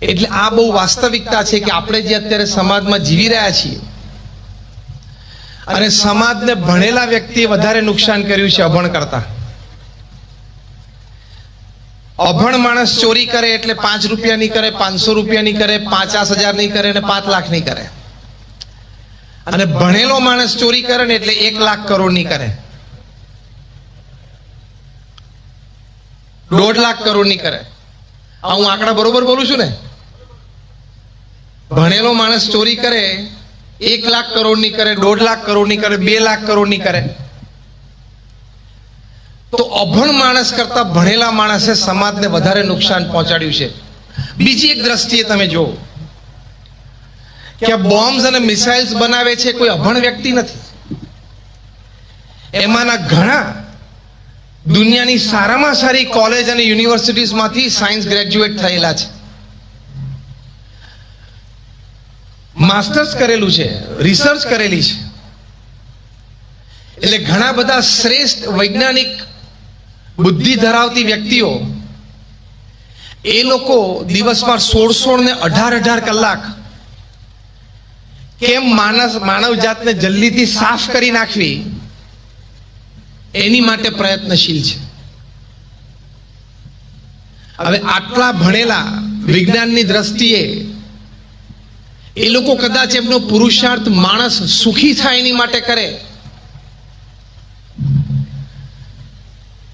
એટલે આ બહુ વાસ્તવિકતા છે કે આપણે જે અત્યારે સમાજમાં જીવી રહ્યા છીએ અને સમાજને ભણેલા વ્યક્તિએ વધારે નુકસાન કર્યું છે અભણ કરતા. અભણ માણસ ચોરી કરે એટલે 5 રૂપિયા ની કરે, 500 રૂપિયા ની કરે, 50,000 ની કરે ને 5 લાખ ની કરે. અને ભણેલો માણસ ચોરી કરે ને એટલે 1 લાખ કરોડ ની કરે, 1.5 લાખ કરોડ ની કરે. હું આંકડા બરોબર બોલું છું ને? ભણેલો માણસ ચોરી કરે 1 લાખ કરોડ ની કરે, 1.5 લાખ કરોડ ની કરે, 2 લાખ કરોડ ની કરે. તો અભણ માણસ કરતા ભણેલા માણસે સમાજને વધારે નુકસાન પહોંચાડ્યું છે. બીજી એક દ્રષ્ટિએ તમે જુઓ કે બોમ્બ્સ અને મિસાઇલ્સ બનાવે છે કોઈ અભણ વ્યક્તિ નથી. એમાંના ઘણા દુનિયાની સારામાં સારી કોલેજ અને યુનિવર્સિટીઝમાંથી સાયન્સ ગ્રેજ્યુએટ થયેલા છે, માસ્ટર્સ કરેલું છે, રિસર્ચ કરેલી છે. એટલે ઘણા બધા શ્રેષ્ઠ વૈજ્ઞાનિક બુદ્ધિ ધરાવતી વ્યક્તિઓ એ લોકો દિવસમાં 16 ને 18 કલાક કેમ માનવ જાતને જલ્દીથી સાફ કરી નાખવી એની માટે પ્રયત્નશીલ છે. હવે આટલા ભણેલા વિજ્ઞાનની દ્રષ્ટિએ એ લોકો કદાચ એમનો પુરુષાર્થ માણસ સુખી થાય એની માટે કરે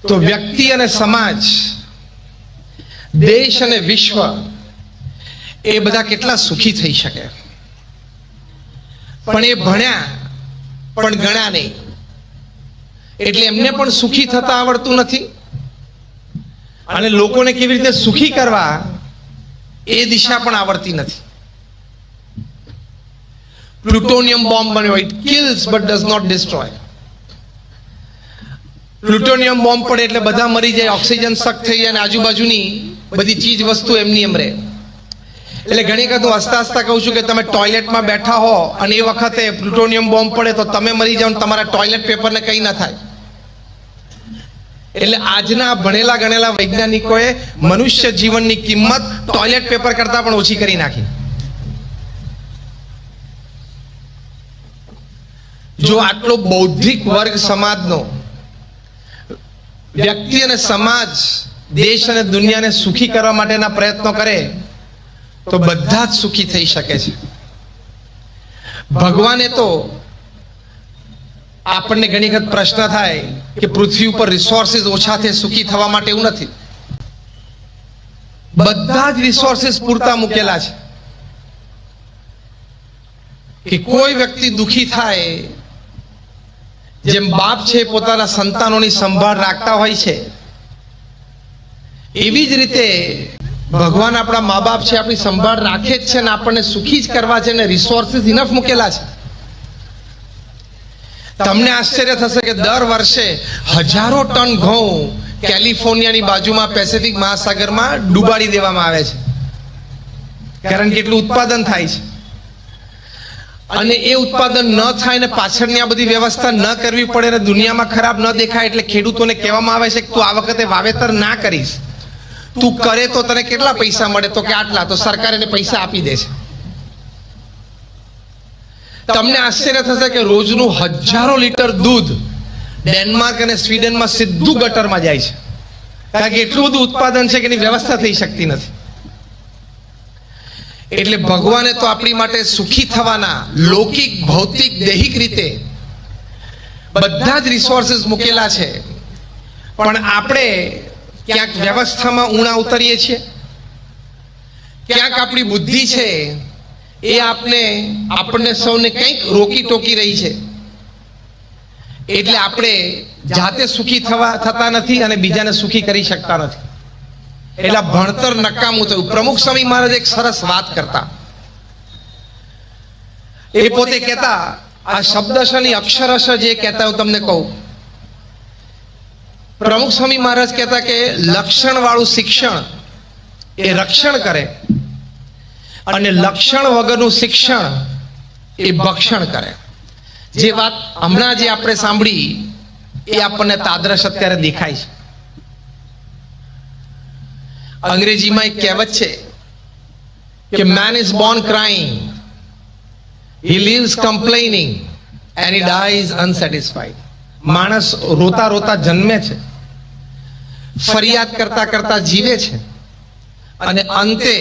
તો વ્યક્તિ અને સમાજ, દેશ અને વિશ્વ એ બધા કેટલા સુખી થઈ શકે. પણ એ ભણ્યા પણ ગણ્યા નહીં, એટલે એમને પણ સુખી થતા આવડતું નથી અને લોકોને કેવી રીતે સુખી કરવા એ દિશા પણ આવડતી નથી. પ્લુટોનિયમ બોમ્બ બન્યો, it kills but does not destroy. Plutonium bomb પડે એટલે બધા મરી જાય, ઓક્સિજન સક થઈ જાય અને આજુબાજુની બધી ચીજ વસ્તુ એમની એમ રહે. એટલે ઘણી વખત હું હસતા હસતા કહું છું કે તમે ટોયલેટમાં બેઠા હો અને એ વખતે પ્લુટોનિયમ બોમ્બ પડે તો તમે મરી જાઓ ને તમારા ટોયલેટ પેપરને કંઈ ના થાય. એટલે આજના ભણેલા ગણેલા વૈજ્ઞાનિકોએ મનુષ્ય જીવનની કિંમત ટોયલેટ પેપર કરતા પણ ઓછી કરી નાખી. જો આટલો બૌદ્ધિક વર્ગ સમાજનો વ્યક્તિ અને સમાજ દેશ અને દુનિયાને સુખી કરવા માટેના પ્રયત્નો કરે તો બધા જ સુખી થઈ શકે છે. ભગવાને તો આપણને ઘણી વખત પ્રશ્ન થાય કે પૃથ્વી ઉપર રિસોર્સિસ ઓછા છે, સુખી થવા માટે એવું નથી. બધા જ રિસોર્સિસ પૂરતા મૂકેલા છે કે કોઈ વ્યક્તિ દુખી થાય, જેમ બાપ છે પોતાના સંતાનોની સંભાળ રાખતા હોય છે એવી જ રીતે ભગવાન આપણા મા બાપ છે, આપણી સંભાળ રાખે જ છે ને આપણને સુખી જ કરવા છે ને રિસોર્સિસ ઇનફ મૂકેલા છે. તમને આશ્ચર્ય થશે કે દર વર્ષે હજારો ટન ઘઉં કેલિફોર્નિયાની બાજુમાં પેસિફિક મહાસાગરમાં ડૂબાડી દેવામાં આવે છે, કારણ કે એટલું ઉત્પાદન થાય છે. અને એ ઉત્પાદન ન થાય ને પાછળની આ બધી વ્યવસ્થા ન કરવી પડે ને દુનિયામાં ખરાબ ન દેખાય એટલે ખેડૂતોને કહેવામાં આવે છે કે તું આ વખતે વાવેતર ના કરીશ, તું કરે તો તને કેટલા પૈસા મળે, તો કે આટલા. તો સરકાર એને પૈસા આપી દે છે. તમને આશ્ચર્ય થશે કે રોજનું હજારો લીટર દૂધ ડેનમાર્ક અને સ્વીડનમાં સીધું ગટરમાં જાય છે, કારણ કે એટલું બધું ઉત્પાદન છે કે એની વ્યવસ્થા થઈ શકતી નથી. એટલે ભગવાને તો આપણી માટે સુખી થવાના લૌકિક, ભૌતિક, દૈહિક રીતે બધા જ રિસોર્સિસ મૂકેલા છે. પણ આપણે ક્યાંક વ્યવસ્થામાં ઊણા ઉતરીએ છીએ, ક્યાંક આપણી બુદ્ધિ છે એ આપણને સૌને કંઈક રોકી ટોકી રહી છે. એટલે આપણે જાતે સુખી થતા નથી અને બીજાને સુખી કરી શકતા નથી. એટલે ભણતર નકામું થયું. પ્રમુખ સ્વામી મહારાજ એક સરસ વાત કરતા, એ પોતે કહેતા, આ શબ્દશ ની અક્ષરશ જે કહેતા હું તમને કહું. પ્રમુખ સ્વામી મહારાજ કહેતા કે લક્ષણ વાળું શિક્ષણ એ રક્ષણ કરે અને લક્ષણ વગરનું શિક્ષણ એ ભક્ષણ કરે. જે વાત હમણાં જે આપણે સાંભળી એ આપણને તાદ્રશ અત્યારે દેખાય છે. અંગ્રેજીમાં એક કહેવત છે કે man is born crying, he lives complaining and he dies unsatisfied. માણસ રોતા રોતા જન્મે છે, ફરિયાદ કરતા કરતા જીવે છે અને અંતે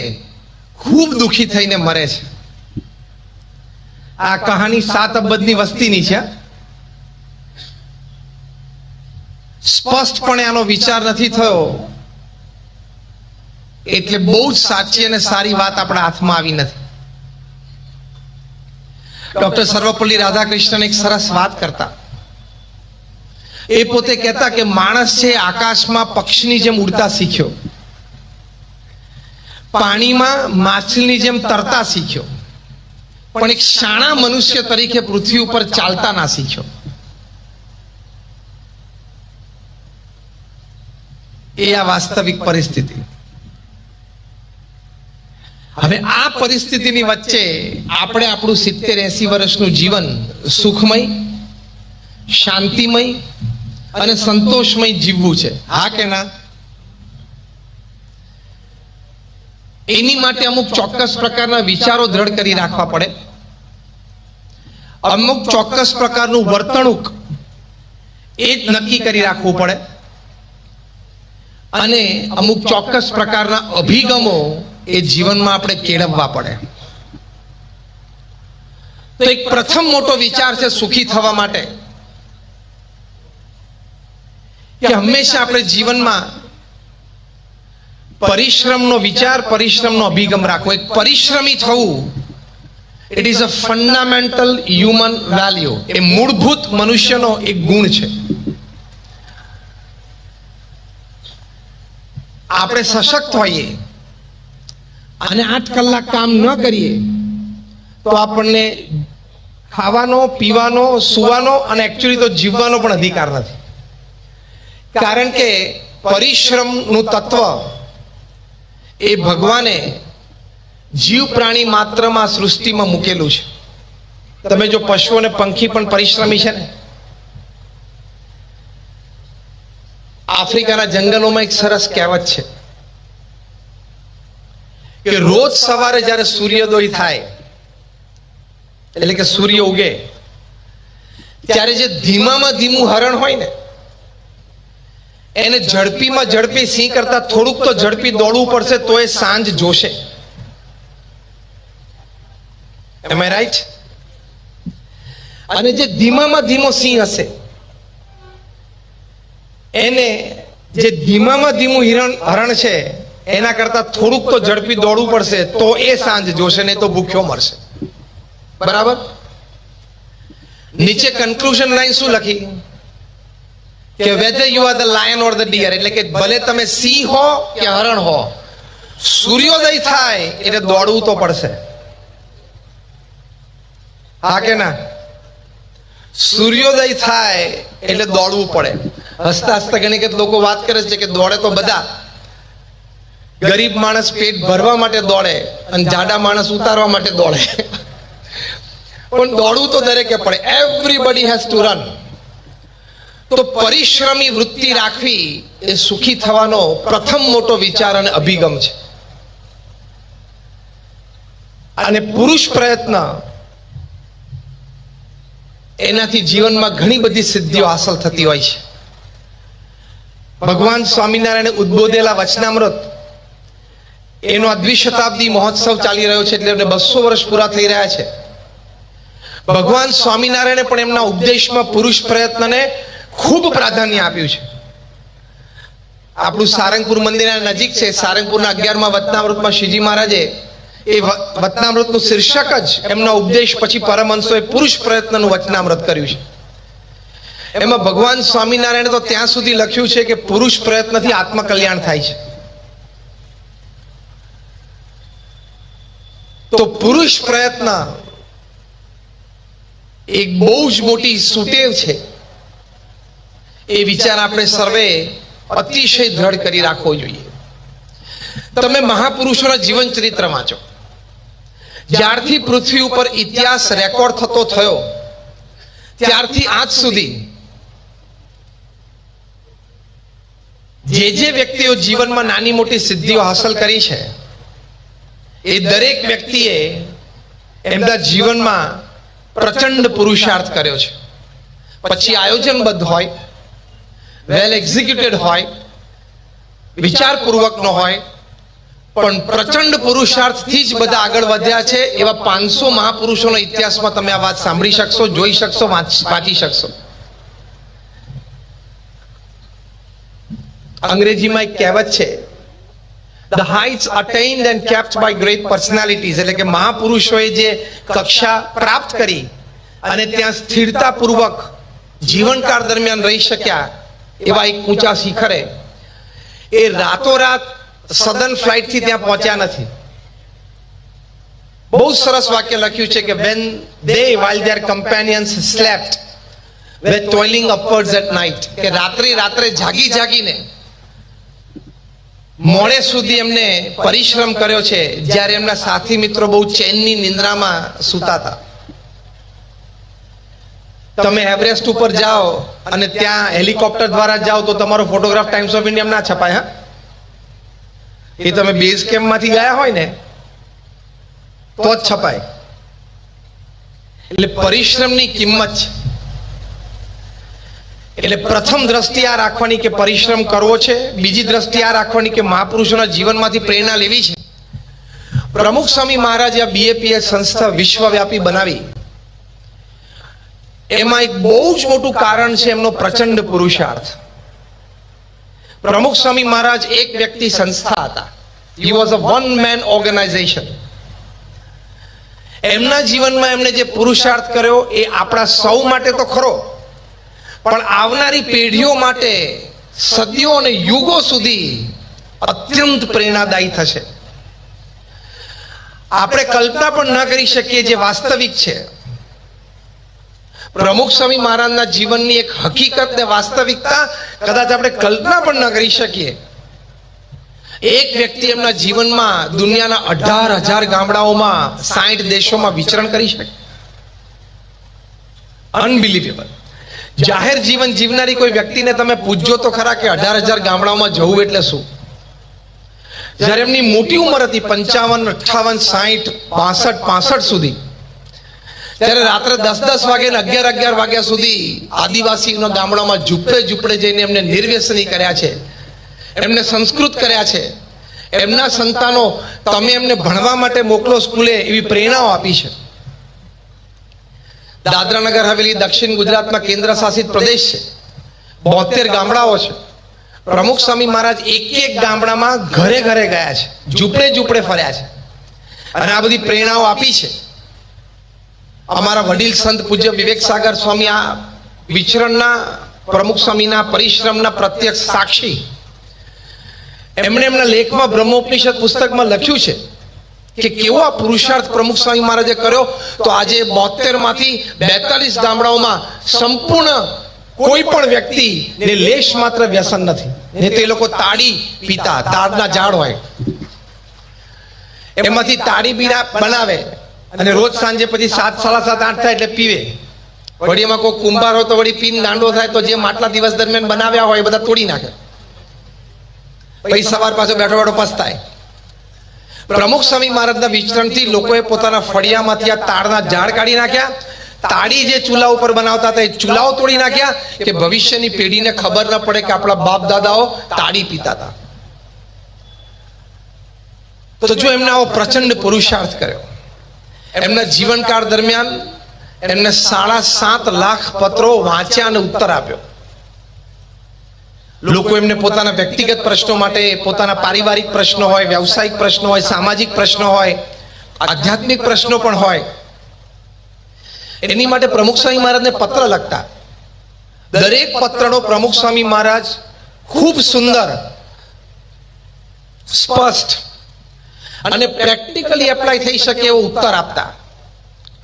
ખૂબ દુખી થઈને મરે છે. આ કહાની 7 અબજની વસ્તીની છે. સ્પષ્ટપણે આનો વિચાર નથી થયો એટલે બહુ જ સાચી અને સારી વાત આપણા હાથમાં આવી નથી. ડોક્ટર સર્વપલ્લી રાધાકૃષ્ણન એક સરસ વાત કરતા. એ પોતે કહેતા કે માણસ છે આકાશમાં પક્ષીની જેમ ઉડતા શીખ્યો, પાણીમાં માછલીની જેમ તરતા શીખ્યો, પણ એક શાણા મનુષ્ય તરીકે પૃથ્વી ઉપર ચાલતા ના શીખ્યો. એ આ વાસ્તવિક પરિસ્થિતિ. હવે આ પરિસ્થિતિની વચ્ચે આપણે આપણું 70-80 વર્ષનું જીવન સુખમય, શાંતિમય અને સંતોષમય જીવવું છે, હા કે ના? એની માટે અમુક ચોક્કસ પ્રકારના વિચારો દ્રઢ કરી રાખવા પડે, અમુક ચોક્કસ પ્રકારનું વર્તણૂક એ જ નક્કી કરી રાખવું પડે અને અમુક ચોક્કસ પ્રકારના અભિગમો એ જીવનમાં આપણે કેળવવા પડે. તો એક પ્રથમ મોટો વિચાર છે સુખી થવા માટે કે હંમેશા આપણે જીવનમાં પરિશ્રમનો વિચાર, પરિશ્રમનો અભિગમ રાખવો. એક પરિશ્રમી થવું it is a fundamental human value. એ મૂળભૂત મનુષ્યનો એક ગુણ છે. આપણે સશક્ત હોઈએ અને 8 કલાક કામ ન કરીએ તો આપણને ખાવાનો, પીવાનો, સુવાનો અને એકચ્યુઅલી તો જીવવાનો પણ અધિકાર નથી. કારણ કે પરિશ્રમનું તત્વ એ ભગવાને જીવ પ્રાણી માત્રમાં સૃષ્ટિમાં મૂકેલું છે. તમે જો પશુ અને પંખી પણ પરિશ્રમી છે ને. આફ્રિકાના જંગલોમાં એક સરસ કહેવત છે કે રોજ સવારે જ્યારે સૂર્યોદય થાય એટલે કે સૂર્ય ઉગે ત્યારે જે ધીમામાં ધીમું હરણ હોય ને એને ઝડપીમાં ઝડપી સિંહ કરતા થોડુંક તો ઝડપી દોડવું પડશે તો એ સાંજ જોશે. Am I right? અને જે ધીમામાં ધીમો સિંહ હશે એને જે ધીમામાં ધીમું હરણ છે એના કરતા થોડુંક તો ઝડપી દોડવું પડશે તો એ સાંજ જોશે, ને તો ભૂખ્યો મરશે. બરાબર? નીચે કન્ક્લુઝન લાઈન શું લખી કે whether you are the lion or the deer, એટલે કે ભલે તમે સિંહ હો કે હરણ હો, સૂર્યોદય થાય એટલે દોડવું તો પડશે, હા કે ના? સૂર્યોદય થાય એટલે દોડવું પડે. હસતા હસતા ઘણી વખત લોકો વાત કરે છે કે દોડે તો બધા, ગરીબ માણસ પેટ ભરવા માટે દોડે અને જાડા માણસ ઉતારવા માટે દોડે, પણ દોડવું તો દરેકે પડે. Everybody has two run. તો પરિશ્રમી વૃત્તિ રાખવી એ સુખી થવાનો પ્રથમ મોટો વિચાર અને અભિગમ છે. અને પુરુષ પ્રયત્ન એનાથી જીવનમાં ઘણી બધી સિદ્ધિઓ હાંસલ થતી હોય છે. ભગવાન સ્વામિનારાયણે ઉદ્બોધેલા વચનામૃત એનો આ દ્વિશતાબ્દી મહોત્સવ ચાલી રહ્યો છે એટલે 200 વર્ષ પૂરા થઈ રહ્યા છે. ભગવાન સ્વામિનારાયણે પણ એમના ઉપદેશમાં પુરુષ પ્રયત્નને ખૂબ પ્રાધાન્ય આપ્યું છે. આપણું સારંગપુર મંદિરના નજીક છે. સારંગપુરના 11મા વચનામૃતમાં શ્રીજી મહારાજે એ વચનામૃતનું શીર્ષક જ એમના ઉપદેશ પછી પરમહંસોએ પુરુષ પ્રયત્નનું વચનામૃત કર્યું છે. એમાં ભગવાન સ્વામિનારાયણે તો ત્યાં સુધી લખ્યું છે કે પુરુષ પ્રયત્નથી આત્મકલ્યાણ થાય છે. તો પુરુષ પ્રયત્ન એક બહુ જ મોટી સુટેવ છે. એ વિચાર આપણે સર્વે અતિશય દ્રઢ કરી રાખવો જોઈએ. તમે મહાપુરુષોના જીવન ચરિત્ર વાંચો. જ્યારથી પૃથ્વી ઉપર ઇતિહાસ રેકોર્ડ થતો થયો ત્યારથી આજ સુધી જે વ્યક્તિઓ જીવનમાં નાની મોટી સિદ્ધિઓ હાંસલ કરી છે એ દરેક વ્યક્તિએ એમના જીવનમાં પ્રચંડ પુરુષાર્થ કર્યો છે. પછી આયોજનબદ્ધ હોય, વેલ એક્ઝિક્યુટેડ હોય, વિચારપૂર્વકનો હોય, પણ પ્રચંડ પુરુષાર્થથી જ બધા આગળ વધ્યા છે. એવા 500 મહાપુરુષોના ઇતિહાસમાં તમે આ વાત સાંભળી શકશો, જોઈ શકશો, વાંચી શકશો. અંગ્રેજીમાં એક કહેવત છે, the heights attained and kept by great personalities, એટલે કે મહાપુરુષોએ જે કક્ષા પ્રાપ્ત કરી અને ત્યાં સ્થિરતાપૂર્વક જીવનકાળ દરમિયાન રહી શક્યા એવા એક ઊંચા શિખરે એ રાતોરાત સદન ફ્લાઇટથી ત્યાં પહોંચ્યા નથી. બહુ સરસ વાક્ય લખ્યું છે કે when they while their companions slept were toiling upwards at night, કે રાત્રે જાગીને મોડે સુધી એમને પરિશ્રમ કર્યો છે, જ્યારે એમના સાથી મિત્રો બહુ ચેનની નિંદ્રામાં સૂતા હતા. તમે એવરેસ્ટ ઉપર જાઓ અને ત્યાં હેલિકોપ્ટર દ્વારા જાઓ તો તમારો ફોટોગ્રાફ ટાઈમ્સ ઓફ ઇન્ડિયા ના છપાય. હા, એ તમે બેઝ કેમ્પમાંથી ગયા હોય ને તો જ છપાય. એટલે પરિશ્રમની કિંમત છે. એટલે પ્રથમ દ્રષ્ટિ આ રાખવાની કે પરિશ્રમ કરવો છે, બીજી દ્રષ્ટિ આ રાખવાની કે મહાપુરુષોના જીવનમાંથી પ્રેરણા લેવી છે. પ્રમુખ સ્વામી મહારાજે આ BAPS સંસ્થા વિશ્વવ્યાપી બનાવી, એમાં એક બહુ જ મોટું કારણ છે એમનો પ્રચંડ પુરુષાર્થ. પ્રમુખ સ્વામી મહારાજ એક વ્યક્તિ સંસ્થા હતા. He was a one man organization. એમના જીવનમાં એમને જે પુરુષાર્થ કર્યો એ આપણા સૌ માટે તો ખરો, પણ આવનારી પેઢીઓ માટે સદીઓ અને યુગો સુધી અત્યંત પ્રેરણાદાયી થશે. આપણે કલ્પના પણ ન કરી શકીએ જે વાસ્તવિક છે. પ્રમુખ સ્વામી મહારાજના જીવનની એક હકીકત ને વાસ્તવિકતા કદાચ આપણે કલ્પના પણ ન કરી શકીએ. એક વ્યક્તિ એમના જીવનમાં દુનિયાના 18,000 ગામડાઓમાં 60 દેશોમાં વિચરણ કરી શકે. અનબિલીવેબલ. જાહેર જીવન જીવનારી કોઈ વ્યક્તિને તમે પૂછજો તો ખરા કે 18,000 ગામડાઓમાં જવું એટલે શું. જ્યારે એમની મોટી ઉંમર હતી 55, 58, 60, 65 સુધી, ત્યારે રાત્રે 10 વાગે ને 11 વાગ્યા સુધી આદિવાસીના ગામડામાં ઝૂંપડે જઈને એમને નિર્વ્યસની કર્યા છે, એમને સંસ્કૃત કર્યા છે. એમના સંતાનો તમે એમને ભણવા માટે મોકલો સ્કૂલે એવી પ્રેરણાઓ આપી છે. દાદરા નગર હવેલી દક્ષિણ ગુજરાતમાં કેન્દ્ર શાસિત પ્રદેશ છે. 72 ગામડાઓ છે. પ્રમુખ સ્વામી મહારાજ એક ગામડામાં ઘરે ગયા છે, ઝૂંપડે ફર્યા છે અને આ બધી પ્રેરણાઓ આપી છે. અમારા વડીલ સંત પૂજ્ય વિવેક સાગર સ્વામી આ વિચરણના, પ્રમુખ સ્વામીના પરિશ્રમના પ્રત્યક્ષ સાક્ષી. એમણે એમના લેખમાં બ્રહ્મોપનિષદ પુસ્તકમાં લખ્યું છે કે કેવો આ પુરુષાર્થ પ્રમુખ સ્વામી મહારાજે કર્યો. તો આજે 72 માંથી 42 ગામડાઓમાં સંપૂર્ણ કોઈ પણ વ્યક્તિને લેશ માત્ર વ્યસન નથી. ને તે લોકો તાળી પીતા, તાડના ઝાડ હોય એમાંથી તાળી બીડા બનાવે અને રોજ સાંજે પછી 7, 7:30, 8 થાય એટલે પીવે. વળી એમાં કોઈ કુંભાર હોય તો વળી પીન દાંડો થાય તો જે માટલા દિવસ દરમિયાન બનાવ્યા હોય એ બધા તોડી નાખે. પછી સવાર પાછો બેઠો પસ્તાય. પ્રમુખ સ્વામી મહારાજના વિચરણથી લોકોએ પોતાના ફળિયામાંથી આ તાડના ઝાડ કાઢી નાખ્યા. તાળી જે ચૂલા ઉપર બનાવતા હતા એ ચૂલાઓ તોડી નાખ્યા કે ભવિષ્યની પેઢીને ખબર ન પડે કે આપણા બાપ દાદાઓ તાળી પીતા હતા. તો જો એમને આવો પ્રચંડ પુરુષાર્થ કર્યો, એમના જીવનકાળ દરમિયાન એમને 7.5 લાખ પત્રો વાંચ્યા અને ઉત્તર આપ્યો. લોકો એમને પોતાના વ્યક્તિગત પ્રશ્નો માટે, પોતાના પારિવારિક પ્રશ્નો હોય, વ્યવસાયિક પ્રશ્નો હોય, સામાજિક પ્રશ્નો હોય, આધ્યાત્મિક પ્રશ્નો પણ હોય, એની માટે પ્રમુખ સ્વામી મહારાજને પત્ર લખતા. દરેક પત્રનો પ્રમુખ સ્વામી મહારાજ ખૂબ સુંદર, સ્પષ્ટ અને પ્રેક્ટિકલી એપ્લાય થઈ શકે એવો ઉત્તર આપતા.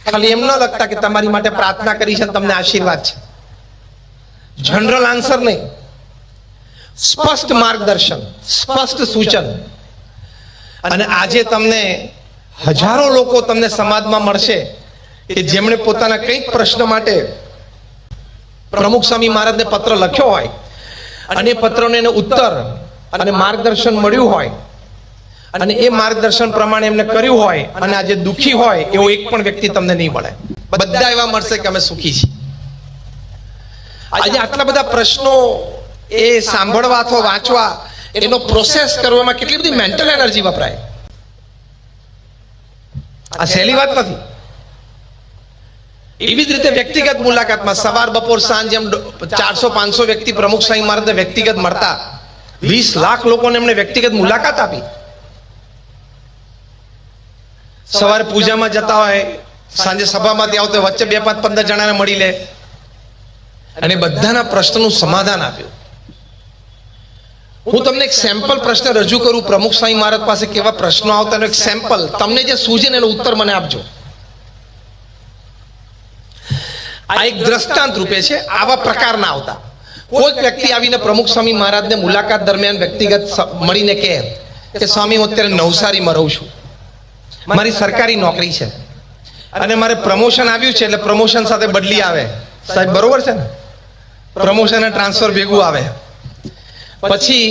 ખાલી એમ ન લખતા કે તમારી માટે પ્રાર્થના કરી છે, તમને આશીર્વાદ છે. જનરલ આન્સર નહીં, સ્પષ્ટ માર્ગદર્શન, સ્પષ્ટ સૂચન. અને આજે તમને હજારો લોકો તમને સમાજમાં મળશે કે જેમણે પોતાના કંઈક પ્રશ્ન માટે પ્રમુખ સ્વામી મહારાજને પત્ર લખ્યો હોય અને પત્રનો એને ઉત્તર અને માર્ગદર્શન મળ્યું હોય અને એ માર્ગદર્શન પ્રમાણે એમને કર્યું હોય અને આજે દુઃખી હોય એવો એક પણ વ્યક્તિ તમને નહીં મળે. બધા એવા મળશે કે અમે સુખી છીએ. આજે આટલા બધા પ્રશ્નો એ સાંભળવા અથવા વાંચવા એનો પ્રોસેસ કરવામાં કેટલી બધી મેન્ટલ એનર્જી વપરાય. આ સહેલી વાત નથી. એવી જ રીતે વ્યક્તિગત મુલાકાતમાં સવાર બપોર સાંજ એમ 400-500 વ્યક્તિ પ્રમુખ સ્વામી મહારાજને વ્યક્તિગત મળતા, 20 લાખ લોકોને એમને વ્યક્તિગત મુલાકાત આપી. સવારે પૂજામાં જતા હોય, સાંજે સભામાંથી આવતો હોય, વચ્ચે 2-5-15 જણાને મળી લે અને બધાના પ્રશ્નનું સમાધાન આપ્યું. હું તમને એક સેમ્પલ પ્રશ્ન રજૂ કરું, પ્રમુખ સ્વામી મહારાજ પાસે કેવા પ્રશ્નો આવતા, એક સેમ્પલ તમને જે સૂઝે ને એનો ઉત્તર મને આપજો. આ એક દ્રષ્ટાંત રૂપે છે. આવા પ્રકારના આવતા કોઈ વ્યક્તિ આવીને પ્રમુખ સ્વામી મહારાજને મુલાકાત દરમિયાન વ્યક્તિગત મળીને કહે કે સ્વામી, હું અત્યારે નવસારીમાં રહું છું, મારી સરકારી નોકરી છે અને મારે પ્રમોશન આવ્યું છે, એટલે પ્રમોશન સાથે બદલી આવે. સાહેબ બરોબર છે ને? પ્રમોશન અને ટ્રાન્સફર ભેગું આવે. પછી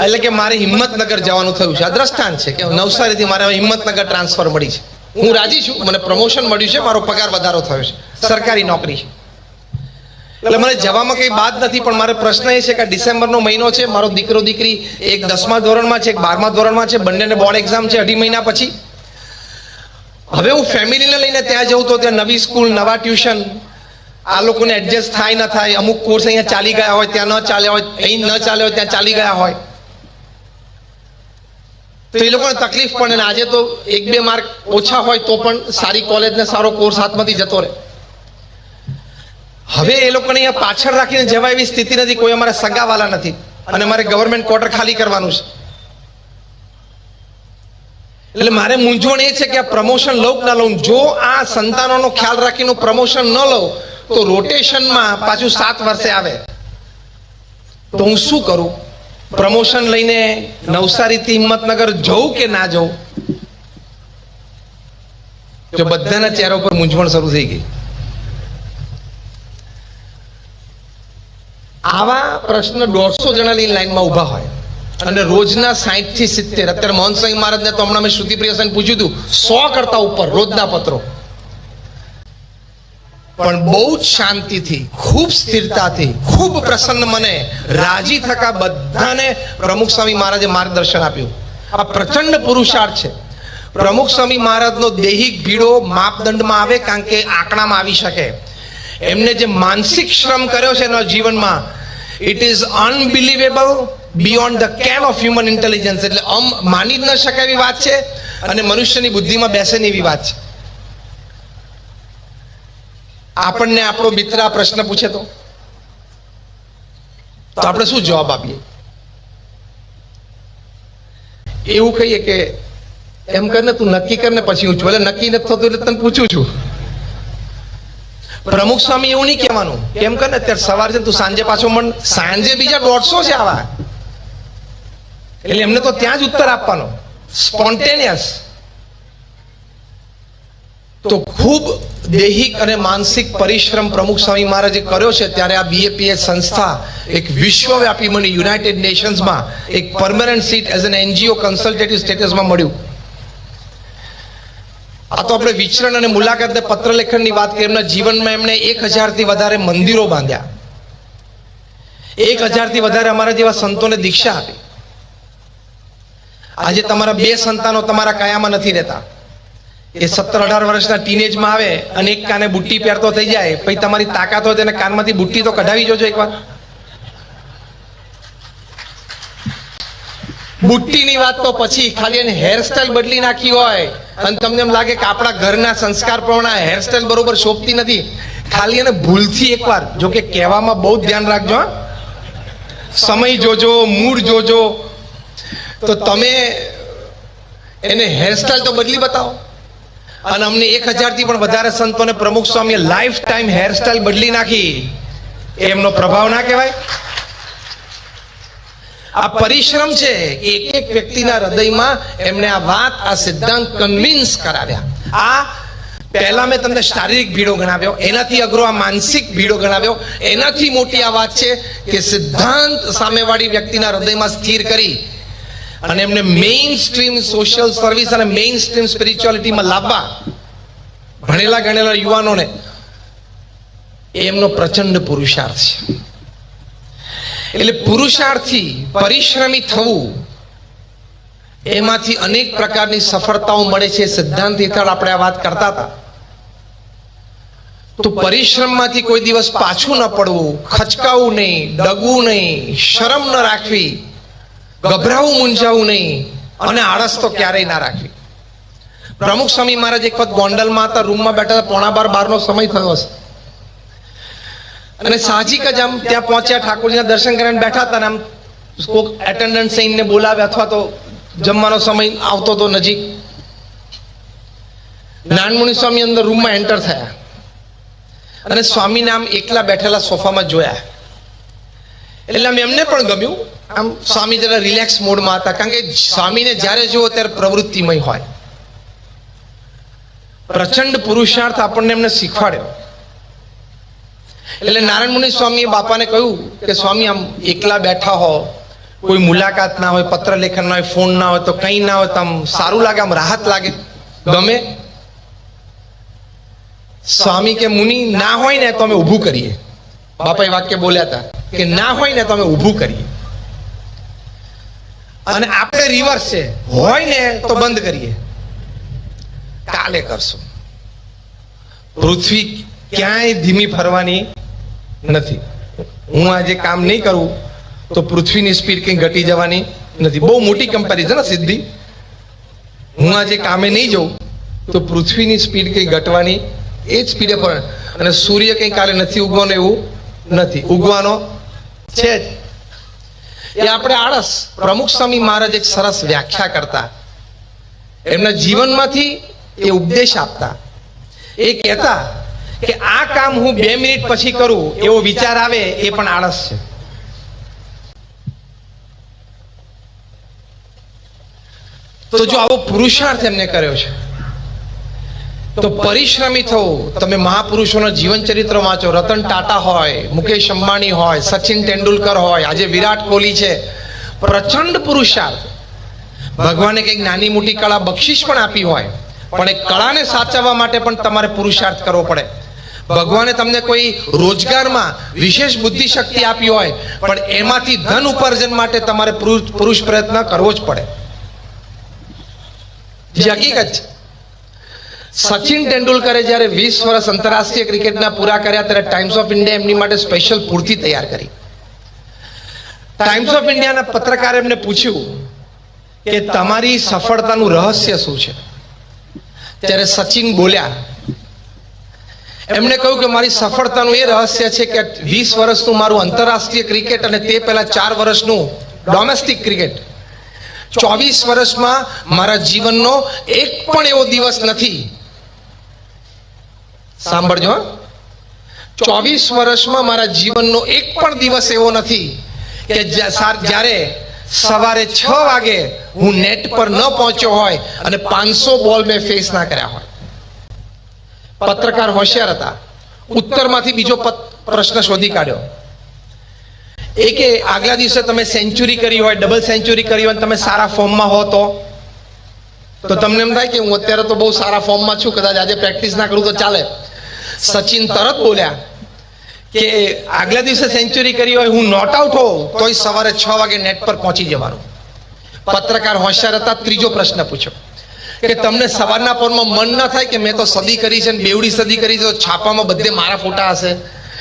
એટલે કે મારે હિંમતનગર જવાનું થયું છે. આ દ્રષ્ટાંત છે કે નવસારીથી મારે હિંમતનગર ટ્રાન્સફર મળી છે. હું રાજી છું, મને પ્રમોશન મળ્યું છે, મારો પગાર વધારો થયો છે, સરકારી નોકરી છે, એટલે મને જવામાં કંઈ બાદ નથી. પણ મારો પ્રશ્ન એ છે કે ડિસેમ્બરનો મહિનો છે, મારો દીકરો દીકરી એક 10મા ધોરણમાં છે, એક 12મા ધોરણમાં છે, બંનેને બોર્ડ એક્ઝામ છે 2.5 મહિના પછી. હવે હું ફેમિલીને લઈને ત્યાં જઉં તો ત્યાં નવી સ્કૂલ, નવા ટ્યુશન, આ લોકોને એડજસ્ટ થાય ન થાય. અમુક કોર્સ અહીંયા ચાલી ગયા હોય, ત્યાં ન ચાલ્યા હોય, અહીં ન ચાલ્યા હોય, ત્યાં ચાલી ગયા હોય, તો એ લોકોને તકલીફ પડે. ને આજે તો 1-2 માર્ક ઓછા હોય તો પણ સારી કોલેજ ને સારો કોર્સ હાથમાંથી જતો રહે. હવે એ લોકોને અહીંયા પાછળ રાખીને જવા એવી સ્થિતિ નથી. કોઈ અમારા સગાવાલા નથી અને મારે ગવર્મેન્ટ ક્વાર્ટર ખાલી કરવાનું છે. એટલે મારે મૂંઝવણ એ છે કે આ પ્રમોશન લઉં કે ના લઉં. જો આ સંતાનોનો ખ્યાલ રાખીને પ્રમોશન ન લઉં તો રોટેશનમાં પાછું 7 વર્ષે આવે તો હું શું કરું? પ્રમોશન લઈને નવસારીથી હિંમતનગર જવું કે ના જવું? જો બધાના ચહેરા ઉપર મૂંઝવણ શરૂ થઈ ગઈ. આવા પ્રશ્ન 150 જણાની લાઈનમાં ઉભા હોય અને રોજના 60 થી 70. અત્યારે મહંત સ્વામી મહારાજને તો હમણાં મેં શ્રુતિપ્રિય સાહેબ પૂછ્યું હતું, 100 કરતા ઉપર રોજના પત્રો. પણ બહુ જ શાંતિથી, ખૂબ સ્થિરતાથી, ખૂબ પ્રસન્ન મને રાજી થકા બધાને પ્રમુખ સ્વામી મહારાજે માર્ગદર્શન આપ્યું. આ પ્રચંડ પુરુષાર્થ છે. પ્રમુખ સ્વામી મહારાજનો દૈહિક ભીડો માપદંડમાં આવે કારણ કે આંકડામાં આવી શકે. એમને જે માનસિક શ્રમ કર્યો છે એના જીવનમાં, it is unbelievable, beyond the can of human intelligence. એટલે માની જ ન શકાય એવી વાત છે અને મનુષ્યની બુદ્ધિમાં બેસે નહીં એવી વાત છે. આપણને આપણો મિત્ર આ પ્રશ્ન પૂછે તો આપણે શું જવાબ આપીએ? એવું કહીએ કે એમ કરને તું નક્કી કરને પછી હું છું. એટલે નક્કી નથી થતું એટલે તને પૂછું છું. પ્રમુખ સ્વામી એવું નહીં કહેવાનું, કેમ કર ને અત્યારે સવારે છે તું સાંજે પાછો મળ. સાંજે બીજા 150 છે આવા. એટલે એમને તો ત્યાં જ ઉત્તર આપવાનો, સ્પોન્ટેનિયસ. તો ખૂબ દૈહિક અને માનસિક પરિશ્રમ પ્રમુખ સ્વામી મહારાજે કર્યો છે. ત્યારે આ BAPH સંસ્થા એક વિશ્વવ્યાપી મને યુનાઇટેડ નેશન્સમાં એક permanent seat as an NGO consultative સ્ટેટસમાં મળ્યું. આ તો આપણે વિચરણ અને મુલાકાત ને પત્રલેખનની વાત કરીએ. એમના જીવનમાં એમણે 1000 થી વધારે મંદિરો બાંધ્યા, 1000 થી વધારે અમારા જેવા સંતોને દીક્ષા આપી. આજે તમારા 2 સંતાનો તમારા કયામાં નથી રહેતા. એ 17-18 વર્ષના ટીનેજમાં આવે અને એક કાને બુટ્ટી પહેરતો થઈ જાય, પછી તમારી તાકાત હોય તેને કાનમાંથી બુટ્ટી તો કઢાવી જોજો એકવાર. બુટ્ટીની વાત તો પછી, ખાલી એને હેરસ્ટાઈલ બદલી નાખી હોય અને તમને એમ લાગે કે આપણા ઘરના સંસ્કાર પ્રમાણે હેરસ્ટાઈલ બરોબર શોભતી નથી, ખાલી એને ભૂલથી એકવાર, જો કે કહેવામાં બહુ ધ્યાન રાખજો, સમય જોજો, મૂડ જોજો, તો તમે એને હેરસ્ટાઈલ તો બદલી બતાવો. અને અમને 1000 થી પણ વધારે સંતોને પ્રમુખ સ્વામીએ લાઈફ ટાઈમ હેરસ્ટાઈલ બદલી નાખી. એમનો પ્રભાવ ના કહેવાય? આ પરિશ્રમ છે. એક એક વ્યક્તિના હૃદયમાં એમને આ વાત, આ સિદ્ધાંત કન્વિન્સ કરાવ્યા. આ પહેલા મેં તમને શારીરિક ભીડો ગણાવ્યો, એનાથી અઘરો આ માનસિક ભીડો ગણાવ્યો. એનાથી મોટી આ વાત છે કે સિદ્ધાંત સામેવાળી વ્યક્તિના હૃદયમાં સ્થિર કરી અને એમને મેઇન સ્ટ્રીમ સોશિયલ સર્વિસ અને મેઇન સ્ટ્રીમ સ્પિરિચ્યુઆલિટીમાં લાવવા ભણેલા ગણેલા યુવાનોને એમનો પ્રચંડ પુરુષાર્થ છે. એટલે પુરુષાર્થથી પરિશ્રમી થવું, એમાંથી અનેક પ્રકારની સફળતાઓ મળે છે. સિદ્ધાંત હેઠળ આપણે આ વાત કરતા હતા. તો પરિશ્રમમાંથી કોઈ દિવસ પાછું ન પડવું, ખચકાવું નહીં, ડગવું નહીં, શરમ ન રાખવી, ગભરાવું મૂંઝાવું નહીં અને આળસ તો ક્યારેય ના રાખવી. પ્રમુખ સ્વામી મહારાજ એક વખત ગોંડલમાં હતા, રૂમમાં બેઠા હતા, 11:15 સમય થયો હશે અને સાહજિક જ આમ ત્યાં પહોંચ્યા, ઠાકોરજીના દર્શન કરીને બેઠા હતા. આમ કોઈક એટેન્ડન્ટ સૈનને બોલાવે અથવા તો જમવાનો સમય આવતો તો નજીક. નાનમુનિ સ્વામી અંદર રૂમમાં એન્ટર થયા અને સ્વામીને આમ એકલા બેઠેલા સોફામાં જોયા. એટલે આમ એમને પણ ગમ્યું. આમ સ્વામી જરા રિલેક્સ મોડમાં હતા, કારણ કે સ્વામીને જ્યારે જુઓ ત્યારે પ્રવૃત્તિમય હોય. પ્રચંડ પુરુષાર્થ આપણને એમને શીખવાડ્યો. એટલે નારાયણ મુનિ સ્વામીએ બાપાને કહ્યું કે સ્વામી આમ એકલા બેઠા હો, કોઈ મુલાકાત ના હોય, પત્ર લેખન ના હોય, ફોન ના હોય, તો કંઈ ના હોય તો આમ સારું લાગે, આમ રાહત લાગે, ગમે? સ્વામી કે મુનિ ના હોય ને તો અમે ઊભું કરીએ. બાપાએ વાક્ય બોલ્યા હતા કે ના હોય ને તો અમે ઊભું કરીએ, અને આપણે રિવર્સ છે, હોય ને તો બંધ કરીએ, કાલે કરશું. પૃથ્વી ક્યાંય ધીમી ફરવાની નથી. હું આજે કામ નહીં કરું તો પૃથ્વીની સ્પીડ કંઈ ઘટી જવાની નથી. બહુ મોટી કમ્પેરિઝન સિદ્ધિ. હું આજે કામે નહીં જઉં તો પૃથ્વીની સ્પીડ કંઈ ઘટવાની એ જ સ્પીડે ફરે. અને સૂર્ય કંઈ કાલે નથી ઉગવાનો એવું નથી, ઉગવાનો છે જ. એ આપણે આળસ. પ્રમુખ સ્વામી મહારાજ એક સરસ વ્યાખ્યા કરતા, એમના જીવનમાંથી એ ઉપદેશ આપતા. એ કહેતા કે આ કામ હું 2 મિનિટ પછી કરું એવો વિચાર આવે એ પણ આળસ છે. તો જો આવો પુરુષાર્થ એમને કર્યો છે તો પરિશ્રમી થવું. તમે મહાપુરુષોના જીવન ચરિત્ર વાંચો, રતન ટાટા હોય, મુકેશ અંબાણી હોય, સચિન તેંડુલકર હોય, આજે વિરાટ કોહલી છે. પ્રચંડ પુરુષાર્થ. ભગવાને કંઈક નાની મોટી કળા બક્ષિસ પણ આપી હોય, પણ એ કળાને સાચવવા માટે પણ તમારે પુરુષાર્થ કરવો પડે. ભગવાને તમને કોઈ રોજગારમાં વિશેષ બુદ્ધિ શક્તિ આપી હોય, પણ એમાંથી ધન ઉપાર્જન માટે તમારે પુરુષ પ્રયત્ન કરવો જ પડે. જે હકીકત છે. સચિન તેંડુલકરે જ્યારે 20 વર્ષ આંતરરાષ્ટ્રીય ક્રિકેટના પૂરા કર્યા ત્યારે ટાઈમ્સ ઓફ ઇન્ડિયા એમની માટે સ્પેશિયલ પૂર્તિ તૈયાર કરી. ટાઈમ્સ ઓફ ઇન્ડિયાના પત્રકારે એમને પૂછ્યું કે તમારી સફળતાનું રહસ્ય શું છે? ત્યારે સચિન બોલ્યા. એમણે કહ્યું કે મારી સફળતાનું એ રહસ્ય છે કે 20 વર્ષનું મારું આંતરરાષ્ટ્રીય ક્રિકેટ અને તે પહેલા 4 વર્ષનું ડોમેસ્ટિક ક્રિકેટ, 24 વર્ષમાં મારા જીવનનો એક પણ એવો દિવસ નથી, સાંભળજો, 24 વર્ષમાં મારા જીવનનો એક પણ દિવસ એવો નથી કે જ્યારે સવારે 6 વાગે હું નેટ પર ન પહોંચ્યો હોય અને 500 બોલ મેં ફેસ ના કર્યા હોય. પત્રકાર હોશિયાર હતા. ઉત્તરમાંથી બીજો પ્રશ્ન શોધી કાઢ્યો. એ કે આગલા દિવસે તમે સેન્ચુરી કરી હોય, ડબલ સેન્ચુરી કરી હોય, તમે સારા ફોર્મમાં હો તો તમને એમ થાય કે હું અત્યારે તો બહુ સારા ફોર્મમાં છું, કદાચ આજે પ્રેક્ટિસ ના કરું તો ચાલે. સચિન તરત બોલ્યા કે આગલા દિવસે સેન્ચુરી કરી હોય, હું નોટ આઉટ હોઉં તોય સવારે 6 વાગે નેટ પર પહોંચી જવાનું. પત્રકાર હોશિયાર હતા. ત્રીજો પ્રશ્ન પૂછ્યો કે તમને સવારના પોરમાં મન ના થાય કે મેં તો સદી કરી છે, બેવડી સદી કરી છે, તો છાપામાં બધે મારા ફોટા હશે,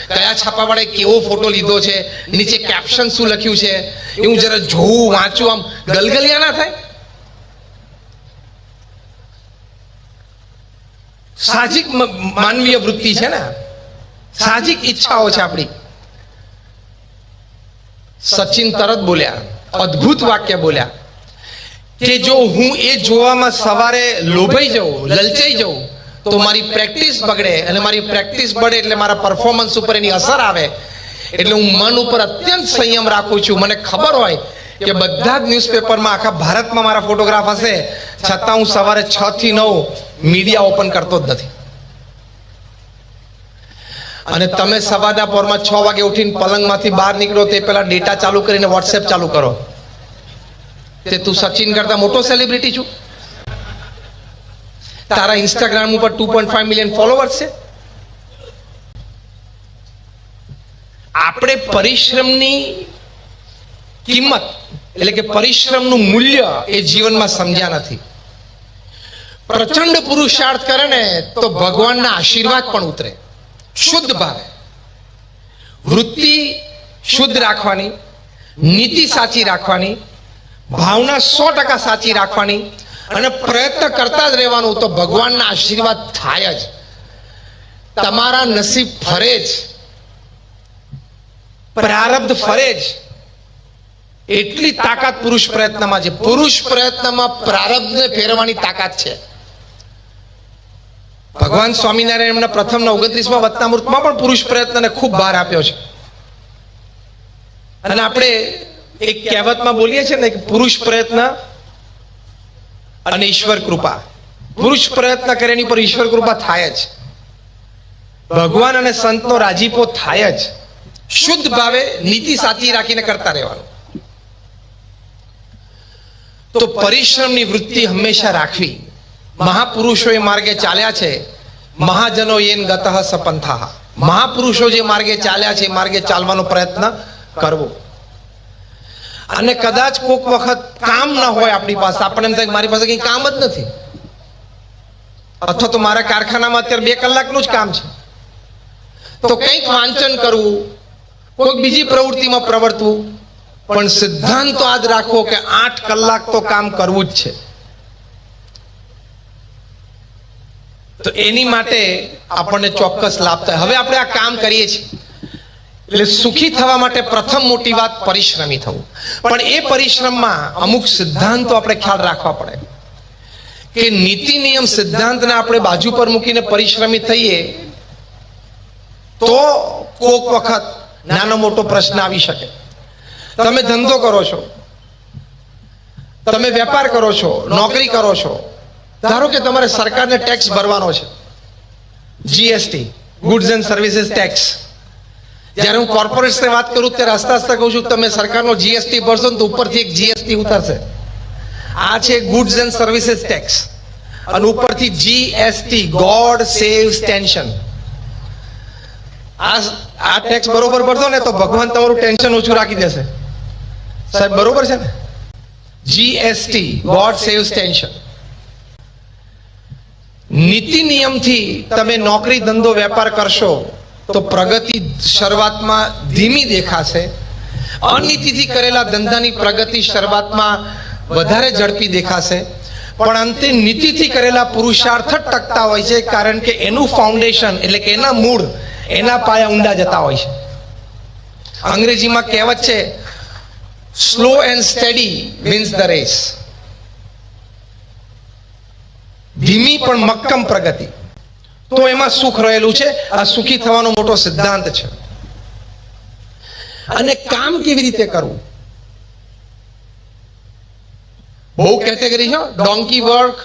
કયા છાપાવાળાએ કેવો ફોટો લીધો છે, નીચે કેપ્શન શું લખ્યું છે, એ હું જરા જોઉં, વાંચું, આમ ગલગલિયા ના થાય? સાહજિક માનવીય વૃત્તિ છે ને, સાહજિક ઈચ્છાઓ છે આપણી. સચિન તરત બોલ્યા, અદ્ભુત વાક્ય બોલ્યા કે જો હું એ જોવામાં સવારે લોભાઈ જાઉં, લલચાઈ જાઉં તો મારી પ્રેક્ટિસ બગડે, અને મારી પ્રેક્ટિસ બગડે એટલે મારા પરફોર્મન્સ ઉપર એની અસર આવે. એટલે હું મન ઉપર અત્યંત સંયમ રાખું છું. મને ખબર હોય કે બધા જ ન્યૂઝપેપરમાં આખા ભારતમાં મારા ફોટોગ્રાફ હશે, છતાં હું સવારે 6 થી 9 મીડિયા ઓપન કરતો જ નથી. અને તમે સવારના પોરમાં 6 વાગે ઉઠીને પલંગમાંથી બહાર નીકળો તે પહેલા ડેટા ચાલુ કરીને વોટ્સએપ ચાલુ કરો. તે તું સચિન કરતા મોટો સેલિબ્રિટી છું? તારા ઇન્સ્ટાગ્રામ ઉપર 2.5 મિલિયન ફોલોવર્સ છે. આપણે પરિશ્રમની કિંમત એટલે કે પરિશ્રમનું મૂલ્ય એ જીવનમાં સમજ્યા નથી. પ્રચંડ પુરુષાર્થ કરે ને તો ભગવાનના આશીર્વાદ પણ ઉતરે. શુદ્ધ ભાવે વૃત્તિ શુદ્ધ રાખવાની, નીતિ સાચી રાખવાની, ભાવના 100% સાચી રાખવાની અને પ્રયત્ન કરતા જ રહેવાનું, તો ભગવાનના આશીર્વાદ થાય જ. તમારા નસીબ ફરે જ, પ્રારબ્ધ ફરે જ. એટલી તાકાત પુરુષ પ્રયત્નમાં છે. પુરુષ પ્રયત્નમાં પ્રારબ્ધને ફેરવાની તાકાત છે. ભગવાન સ્વામિનારાયણ એમના પ્રથમના 29મા વચનામૃતમાં પણ પુરુષ પ્રયત્નને ખૂબ ભાર આપ્યો છે. અને આપણે એક કહેવતમાં બોલીએ છીએ ને કે પુરુષ પ્રયત્ન અને ઈશ્વર કૃપા. પુરુષ પ્રયત્ન કરે એની પર ઈશ્વર કૃપા થાય જ. ભગવાન અને સંતનો રાજીપો થાય જ. શુદ્ધ ભાવે નીતિ સાચી રાખીને કરતા રહેવાનું. તો પરિશ્રમની વૃત્તિ હંમેશા રાખવી. મહાપુરુષો એ માર્ગે ચાલ્યા છે. મહાજનો યેન ગતઃ સપંથાઃ. મહાપુરુષો જે માર્ગે ચાલ્યા છે એ માર્ગે ચાલવાનો પ્રયત્ન કરવો. અને કદાચ કોઈક વખત કામ ન હોય આપણી પાસે, આપણને એમ થાય મારી પાસે કઈ કામ જ નથી, અથવા તો મારા કારખાનામાં અત્યારે 2 કલાકનું જ કામ છે, તો કંઈક વાંચન કરવું, કોઈક બીજી પ્રવૃત્તિમાં પ્રવર્તવું, પણ સિદ્ધાંત તો આ જ રાખવો કે 8 કલાક તો કામ કરવું જ છે. તો એની માટે આપણને ચોક્કસ લાભ થાય. હવે આપણે આ કામ કરીએ છીએ એટલે સુખી થવા માટે પ્રથમ મોટી વાત પરિશ્રમી થવું. પણ એ પરિશ્રમમાં અમુક સિદ્ધાંતો આપણે ખ્યાલ રાખવા પડે કે નીતિ નિયમ સિદ્ધાંતને આપણે બાજુ પર મૂકીને પરિશ્રમી થઈએ તો કોક વખત નાનો મોટો પ્રશ્ન આવી શકે. તમે ધંધો કરો છો, તમે વેપાર કરો છો, નોકરી કરો છો, ધારો કે તમારે સરકારને ટેક્સ ભરવાનો છે, GST, goods and services tax. જ્યારે હું કોર્પોરેટ્સને વાત કરું ત્યારે હસતા હસતા કહું છું તમે સરકારનો જીએસટી ભરશો ને તો ઉપરથી એક જીએસટી ઉતરશે. આ છે ગુડ્સ એન્ડ સર્વિસીસ ટેક્સ અને ઉપરથી જીએસટી, ગોડ સેવ્સ ટેન્શન. આ ટેક્સ બરોબર ભરશો ને તો ભગવાન તમારું ટેન્શન ઓછું રાખી દેશે. સાહેબ બરોબર છે ને? GST, God saves tension. નીતિ નિયમથી તમે નોકરી ધંધો વેપાર કરશો તો પ્રગતિ શરૂઆતમાં ધીમી દેખાશે. અનીતિથી કરેલા ધંધાની પ્રગતિ શરૂઆતમાં વધારે ઝડપી દેખાશે, પણ અંતે નીતિથી કરેલા પુરુષાર્થ જ ટકતા હોય છે, કારણ કે એનું ફાઉન્ડેશન એટલે કે એના મૂળ, એના પાયા ઊંડા જતા હોય છે. અંગ્રેજીમાં કહેવત છે slow and steady wins the race. ધીમી પણ મક્કમ પ્રગતિ, તો એમાં સુખ રહેલું છે. આ સુખી થવાનો મોટો સિદ્ધાંત છે. અને કામ કેવી રીતે કરવું? બહુ કેટેગરી છે. Donkey work,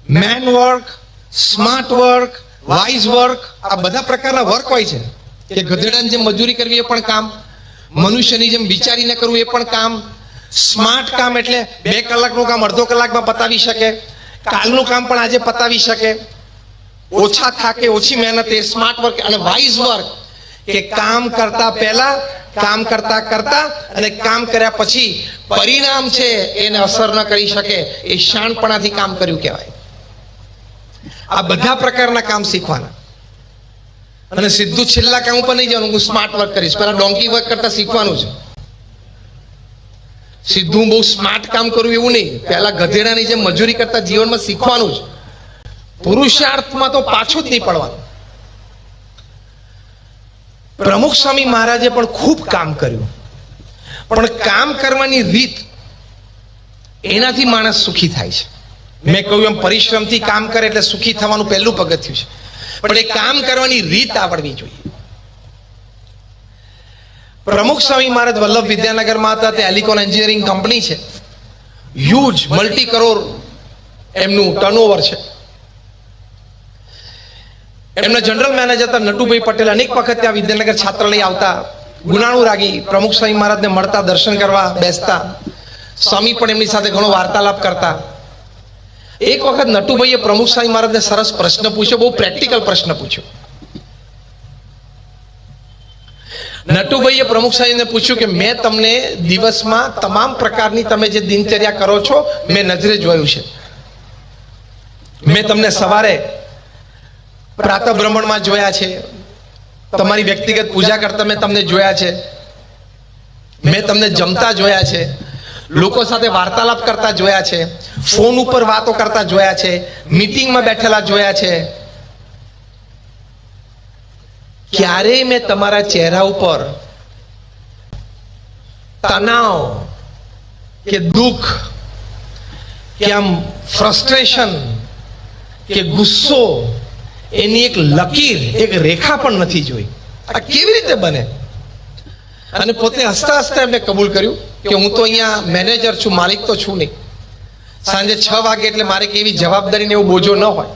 man work, smart work, wise work, આ બધા પ્રકારના વર્ક હોય છે. કે ગધેડાની જેમ મજૂરી કરવી એ પણ કામ, મનુષ્યની જેમ વિચારીને કરવું એ પણ કામ. સ્માર્ટ કામ એટલે 2 કલાકનું કામ અડધો કલાકમાં પતાવી શકે, કાલનું કામ પણ આજે પતાવી શકે, ઓછા થાકે, ઓછી મહેનત, એ સ્માર્ટ વર્ક. અને વાઇઝ વર્ક કે કામ કરતા પહેલા, કામ કરતા કરતા અને કામ કર્યા પછી પરિણામ છે એને અસર ન કરી શકે, એ શાણપણાથી કામ કર્યું કહેવાય. આ બધા પ્રકારના કામ શીખવાના. અને સીધું છેલ્લા કામ ઉપર નહીં જવાનું હું સ્માર્ટ વર્ક કરીશ, પહેલા ડોંકી વર્ક કરતા શીખવાનું છે. સીધું બહુ સ્માર્ટ કામ કરવું એવું નહીં, પહેલા ગધેડાની જેમ મજૂરી કરતા જીવનમાં શીખવાનું જ. પુરુષાર્થમાં તો પાછું જ નહીં પડવાનું. પ્રમુખ સ્વામી મહારાજે પણ ખૂબ કામ કર્યું, પણ કામ કરવાની રીત, એનાથી માણસ સુખી થાય છે. મેં કહ્યું એમ પરિશ્રમથી કામ કરે એટલે સુખી થવાનું પહેલું પગથિયું છે, પણ એ કામ કરવાની રીત આવડવી જોઈએ. પ્રમુખ સ્વામી મહારાજ વલ્લભ વિદ્યાનગરમાં હતા, તે એલિકોન એન્જિનિયરિંગ કંપની છે, હ્યુજ મલ્ટી કરોડ એમનું ટર્નઓવર છે. એમના જનરલ મેનેજર હતા નટુભાઈ પટેલ. અનેક વખત ત્યાં વિદ્યાનગર છાત્રાલય આવતા, ગુનાણુ રાગી પ્રમુખ સ્વામી મહારાજને મળતા, દર્શન કરવા બેસતા, સ્વામી પણ એમની સાથે ઘણો વાર્તાલાપ કરતા. એક વખત નટુભાઈએ પ્રમુખ સ્વામી મહારાજને સરસ પ્રશ્ન પૂછ્યો, બહુ પ્રેક્ટિકલ પ્રશ્ન પૂછ્યો. નટુભાઈએ પ્રમુખ સ્વામીને પૂછ્યું કે મેં તમને દિવસમાં તમામ પ્રકારની તમે જે દિનચર્યા કરો છો મેં નજરે જોયું છે. મેં તમને સવારે પ્રાતઃ ભ્રમણમાં જોયા છે, તમારી વ્યક્તિગત પૂજા કરતા મેં તમને જોયા છે, મેં તમને જમતા જોયા છે, લોકો સાથે વાર્તાલાપ કરતા જોયા છે, ફોન ઉપર વાતો કરતા જોયા છે, મીટિંગમાં બેઠેલા જોયા છે. ક્યારેય મેં તમારા ચહેરા ઉપર તણાવ કે દુઃખ કે આમ ફ્રસ્ટ્રેશન કે ગુસ્સો એની એક લકીર, એક રેખા પણ નથી જોઈ. આ કેવી રીતે બને? અને પોતે હસતા હસતા એમને કબૂલ કર્યું કે હું તો અહીંયા મેનેજર છું, માલિક તો છું નહીં. સાંજે 6 વાગે એટલે મારે કેવી જવાબદારી ને એવો બોજો ન હોય.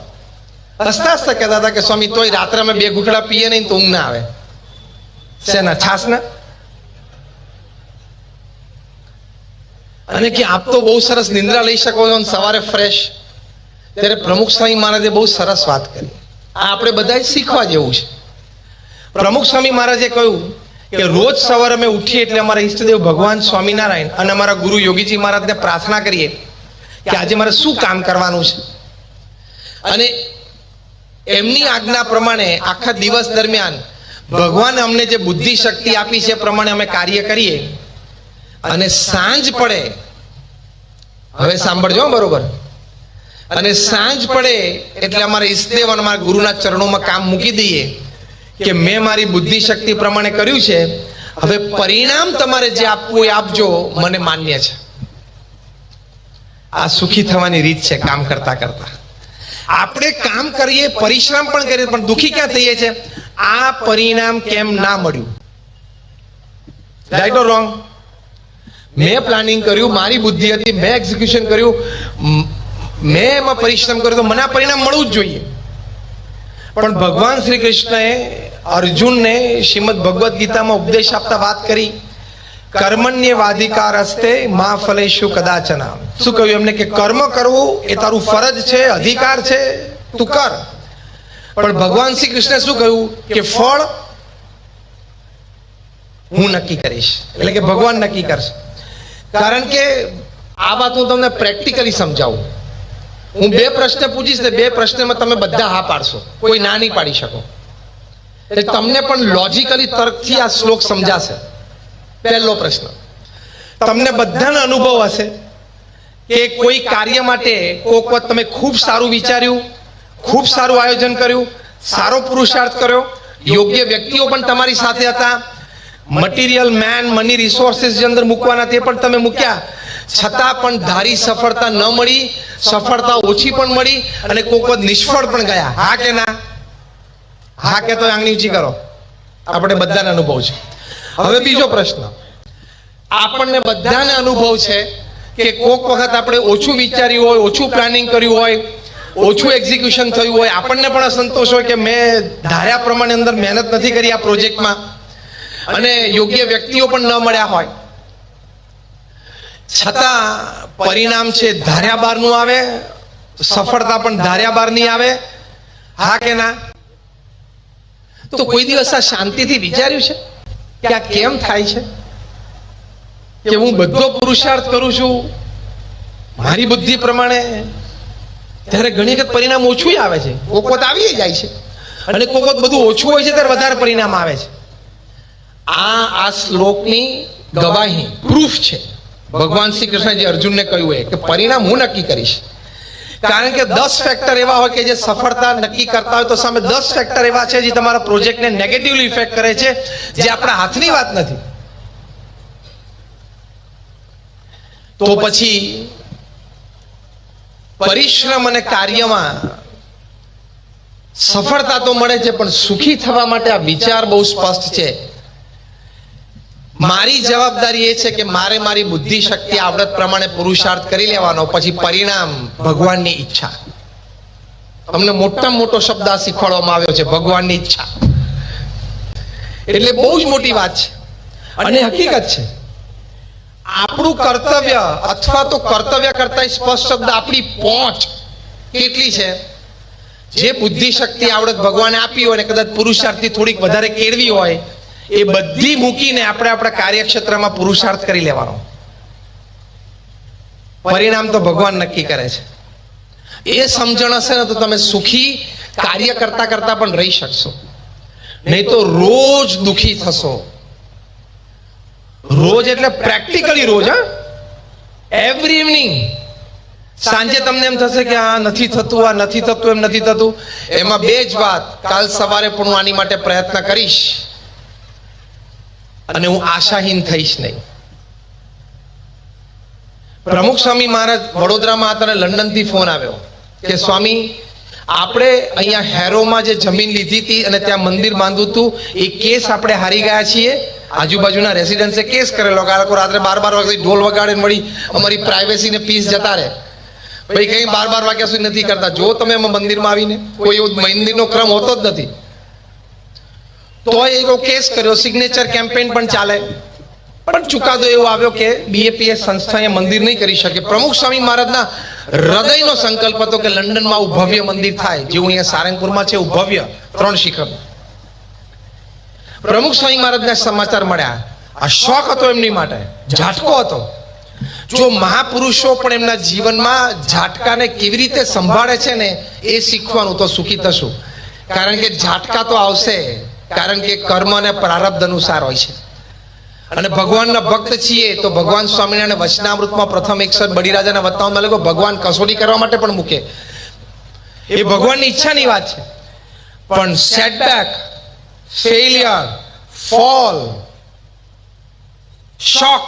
હસતા હસતા કહેતા હતા કે સ્વામી તોય રાત્રે અમે 2 ઘૂંટડા પીએ નહીં તો ઊંઘ ના આવે. શેના? છાસના? અને કે આપ તો બહુ સરસ નિંદ્રા લઈ શકો છો સવારે ફ્રેશ. ત્યારે પ્રમુખ સ્વામી મહારાજે બહુ સરસ વાત કરી. આ આપણે બધા શીખવા જેવું છે. પ્રમુખ સ્વામી મહારાજે કહ્યું કે રોજ સવારે અમે ઉઠીએ એટલે અમારા ઈષ્ટદેવ ભગવાન સ્વામિનારાયણ અને અમારા ગુરુ યોગીજી મહારાજને પ્રાર્થના કરીએ કે આજે મારે શું કામ કરવાનું છે, અને એમની આજ્ઞા પ્રમાણે આખા દિવસ દરમિયાન ભગવાન અમને જે બુદ્ધિ શક્તિ આપી છે પ્રમાણે અમે કાર્ય કરીએ. અને સાંજ પડે, હવે સાંભળજો બરોબર, અને સાંજ પડે એટલે અમારા ઈષ્ટદેવ અને અમારા ગુરુના ચરણોમાં કામ મૂકી દઈએ કે મેં મારી બુદ્ધિ શક્તિ પ્રમાણે કર્યું છે, હવે પરિણામ તમારે જે આપવું એ આપજો, મને માન્ય છે. આ સુખી થવાની રીત છે કામ કરતા કરતા. આપણે કામ કરીએ, પરિશ્રમ પણ કરીએ, પણ દુખી ક્યાં થઈએ છે? આ પરિણામ કેમ ના મળ્યું? Right or wrong? મેં પ્લાનિંગ કર્યું, મારી બુદ્ધિ હતી, મેં એક્ઝિક્યુશન કર્યું, મેં એમાં પરિશ્રમ કર્યો તો મને આ પરિણામ મળવું જ જોઈએ. પણ ભગવાન શ્રી કૃષ્ણએ અર્જુનને શ્રીમદ ભગવદ્ ગીતામાં ઉપદેશ આપતા વાત કરી, કર્મણ્યવાધિકાર હસ્તે મા ફલેષુ કદાચન. શું કહ્યું એમને? કે કર્મ કરવું એ તારું ફરજ છે, અધિકાર છે, તું કર. પણ ભગવાન શ્રી કૃષ્ણે શું કહ્યું? કે ફળ હું નક્કી કરીશ. એટલે કે ભગવાન નક્કી કરશે. કારણ કે આ વાત હું તમને પ્રેક્ટિકલી સમજાવું. હું 2 પ્રશ્ન પૂછીશ ને 2 પ્રશ્નમાં તમે બધા હા પાડશો, કોઈ ના નહીં પાડી શકો. એટલે તમને પણ લોજિકલી તર્કથી આ શ્લોક સમજાશે. પહેલો પ્રશ્ન, તમને બધાનો અનુભવ હશે કે કોઈ કાર્ય માટે કોઈક વખત તમે ખૂબ સારું વિચાર્યું, ખૂબ સારું આયોજન કર્યું, સારો પુરુષાર્થ કર્યો, યોગ્ય વ્યક્તિઓ પણ તમારી સાથે હતા, મટીરિયલ મેન મની રિસોર્સિસ જે અંદર મૂકવાના તે પણ તમે મૂક્યા, છતાં પણ ધારી સફળતા ન મળી, સફળતા ઓછી પણ મળી અને કોઈક વખત નિષ્ફળ પણ ગયા. હા કે ના? હા કે તો આંગળી ઊંચી કરો. આપણે બધાને અનુભવ છે. હવે બીજો પ્રશ્ન, આપણને બધાને અનુભવ છે કે કોઈક વખત આપણે ઓછું વિચાર્યું હોય, ઓછું પ્લાનિંગ કર્યું હોય, ઓછું એક્ઝિક્યુશન થયું હોય, આપણને પણ અસંતોષ હોય કે મેં ધાર્યા પ્રમાણે અંદર મહેનત નથી કરી આ પ્રોજેક્ટમાં, અને યોગ્ય વ્યક્તિઓ પણ ન મળ્યા હોય, છતાં પરિણામ છે ધાર્યા બહારનું આવે, સફળતા પણ ધાર્યા બહારની આવે. હા કે ના? તો કોઈ દિવસ આ શાંતિથી વિચાર્યું છે કે આ કેમ થાય છે? કે હું બધો પુરુષાર્થ કરું છું મારી બુદ્ધિ પ્રમાણે, ત્યારે ઘણી વખત પરિણામ ઓછું આવે છે, કોક વખત આવી જાય છે, અને કોક વખત બધું ઓછું હોય છે ત્યારે વધારે પરિણામ આવે છે. આ શ્લોકની ગવાહી, પ્રૂફ છે. ભગવાન શ્રી કૃષ્ણ જે અર્જુનને કહ્યું કે પરિણામ હું નક્કી કરીશ. કારણ કે 10 ફેક્ટર એવા હોય કે જે સફળતા નક્કી કરતા હોય, તો સામે 10 ફેક્ટર એવા છે જે તમારા પ્રોજેક્ટને નેગેટિવલી ઇફેક્ટ કરે છે, જે આપણા હાથની વાત નથી. તો પછી પરિશ્રમ અને કાર્યમાં સફળતા તો મળે છે, પણ સુખી થવા માટે આ વિચાર બહુ સ્પષ્ટ છે. મારી જવાબદારી એ છે કે મારે મારી બુદ્ધિ શક્તિ આવડત પ્રમાણે પુરુષાર્થ કરી લેવાનો, પછી પરિણામ ભગવાનની ઈચ્છા. અમને મોટામાં મોટો શબ્દ શીખવાડવામાં આવ્યો છે, ભગવાનની ઈચ્છા. એટલે બહુ જ મોટી વાત છે અને હકીકત છે. આપણું કર્તવ્ય અથવા તો કર્તવ્ય કરતા સ્પષ્ટ શબ્દ આપણી પહોંચ કેટલી છે, જે બુદ્ધિ શક્તિ આવડત ભગવાને આપી હોય અને કદાચ પુરુષાર્થથી થોડીક વધારે કેળવી હોય, એ બધી મૂકીને આપણે આપણા કાર્યક્ષેત્રમાં પુરુષાર્થ કરી લેવાનો. પરિણામ તો ભગવાન નક્કી કરે છે. એ સમજણ હશે ને તો તમે સુખી કાર્ય કરતા કરતા પણ રહી શકશો. નહીં તો રોજ દુખી થશો. રોજ એટલે પ્રેક્ટિકલી રોજ, હા, એવરી ઇવનિંગ સાંજે તમને એમ થશે કે આ નથી થતું, આ નથી થતું, એમ નથી થતું. એમાં બે જ વાત, કાલ સવારે પણ હું આની માટે પ્રયત્ન કરીશ અને હું આશાહીન થઈશ નહીં. પ્રમુખ સ્વામી મહારાજ વડોદરામાં હતા અને લંડનથી ફોન આવ્યો કે સ્વામી, આપણે અહીંયા હેરોમાં જે જમીન લીધી હતી અને ત્યાં મંદિર બાંધવું હતું, એ કેસ આપણે હારી ગયા છીએ. આજુબાજુના રેસિડન્સે કેસ કરેલો કે આ લોકો રાત્રે 12 વાગે ઢોલ વગાડે મળી અમારી પ્રાઇવેસી ને પીસ જતા રહે. ભાઈ કઈ 12 વાગ્યા સુધી નથી કરતા. જો તમે મંદિરમાં આવીને કોઈ એવો મંદિરનો ક્રમ હોતો જ નથી, તો એવો કેસ કર્યો. સિગ્નેચર કેમ્પેન પણ ચાલે, પણ ચુકાદો એવો આવ્યો કે બીએપીએસ સંસ્થા મંદિર નહીં કરી શકે. પ્રમુખ સ્વામી મહારાજના હૃદયનો સંકલ્પ હતો કે લંડનમાં આવું ભવ્ય મંદિર થાય, જેવું અહીંયા સારંગપુરમાં છે, એવું ભવ્ય 3 શિખર. પ્રમુખ સ્વામી મહારાજના સમાચાર મળ્યા. આ શોખ હતો એમની માટે, ઝાટકો હતો. જો મહાપુરુષો પણ એમના જીવનમાં ઝાટકાને કેવી રીતે સંભાળે છે ને, એ શીખવાનું, તો સુખી થશું. કારણ કે ઝાટકા તો આવશે, કારણ કે કર્મ અને પ્રારબ્ધ અનુસાર હોય છે. અને ભગવાનના ભક્ત છીએ તો ભગવાન સ્વામિનારાયણ વચનામૃતમાં પ્રથમ 61 બળીરાજાના વતનાઓમાં લખો, ભગવાન કસોટી કરવા માટે પણ મૂકે. એ ભગવાનની ઈચ્છાની વાત છે. પણ setback, failure, fall, shock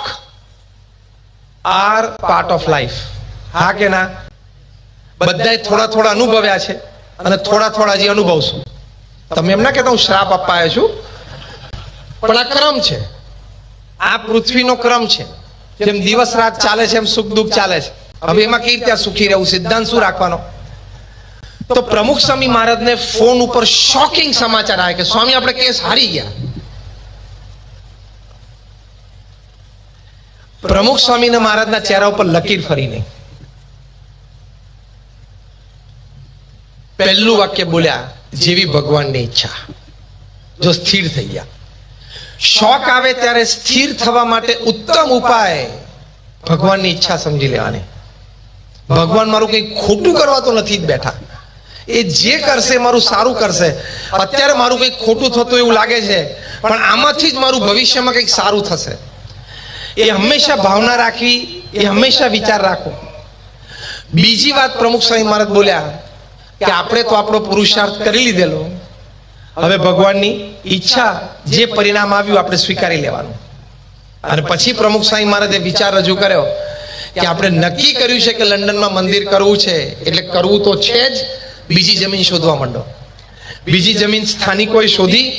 are part of life. હા કે ના? બધાએ થોડા થોડા અનુભવ્યા છે અને થોડા થોડા હજી અનુભવશું. તમે એમ ના કહેતા હું શ્રાપ આપવા આવ્યો છું, પણ આ ક્રમ છે, આ પૃથ્વીનો ક્રમ છે. જેમ દિવસ રાત ચાલે છે એમ સુખ દુઃખ ચાલે છે. હવે એમાં કઈ રીતે સુખી રહેવું, સિદ્ધાંત શું રાખવાનો? તો પ્રમુખ સ્વામી મહારાજને ફોન ઉપર શોકિંગ સમાચાર આવ્યા કે સ્વામી, આપણે કેસ હારી ગયા. પ્રમુખ સ્વામીના મહારાજના ચહેરા ઉપર લકીર ફરી નહીં. પહેલું વાક્ય બોલ્યા, જેવી ભગવાનની ઈચ્છા. જો સ્થિર થઈ ગયા. શોક આવે ત્યારે સ્થિર થવા માટે ઉત્તમ ઉપાય ભગવાનની ઈચ્છા સમજી લેવાની. ભગવાન મારું કંઈ ખોટું કરવા તો નથી જ બેઠા, એ જે કરશે મારું સારું કરશે. અત્યારે મારું કંઈક ખોટું થતું એવું લાગે છે, પણ આમાંથી જ મારું ભવિષ્યમાં કંઈક સારું થશે. એ હંમેશા ભાવના રાખવી, એ હંમેશા વિચાર રાખવો. બીજી વાત પ્રમુખ સ્વામી મહારાજ બોલ્યા કે આપણે તો આપણો પુરુષાર્થ કરી લીધેલો, હવે ભગવાનની ઈચ્છા, જે પરિણામ આવ્યું આપણે સ્વીકારી લેવાનું. અને પછી પ્રમુખ સ્વામી મહારાજે વિચાર રજૂ કર્યો કે આપણે નક્કી કર્યું છે કે લંડનમાં મંદિર કરવું છે, એટલે કરવું તો છે જ. બીજી જમીન શોધવા માંડો. બીજી જમીન સ્થાનિકોએ શોધી.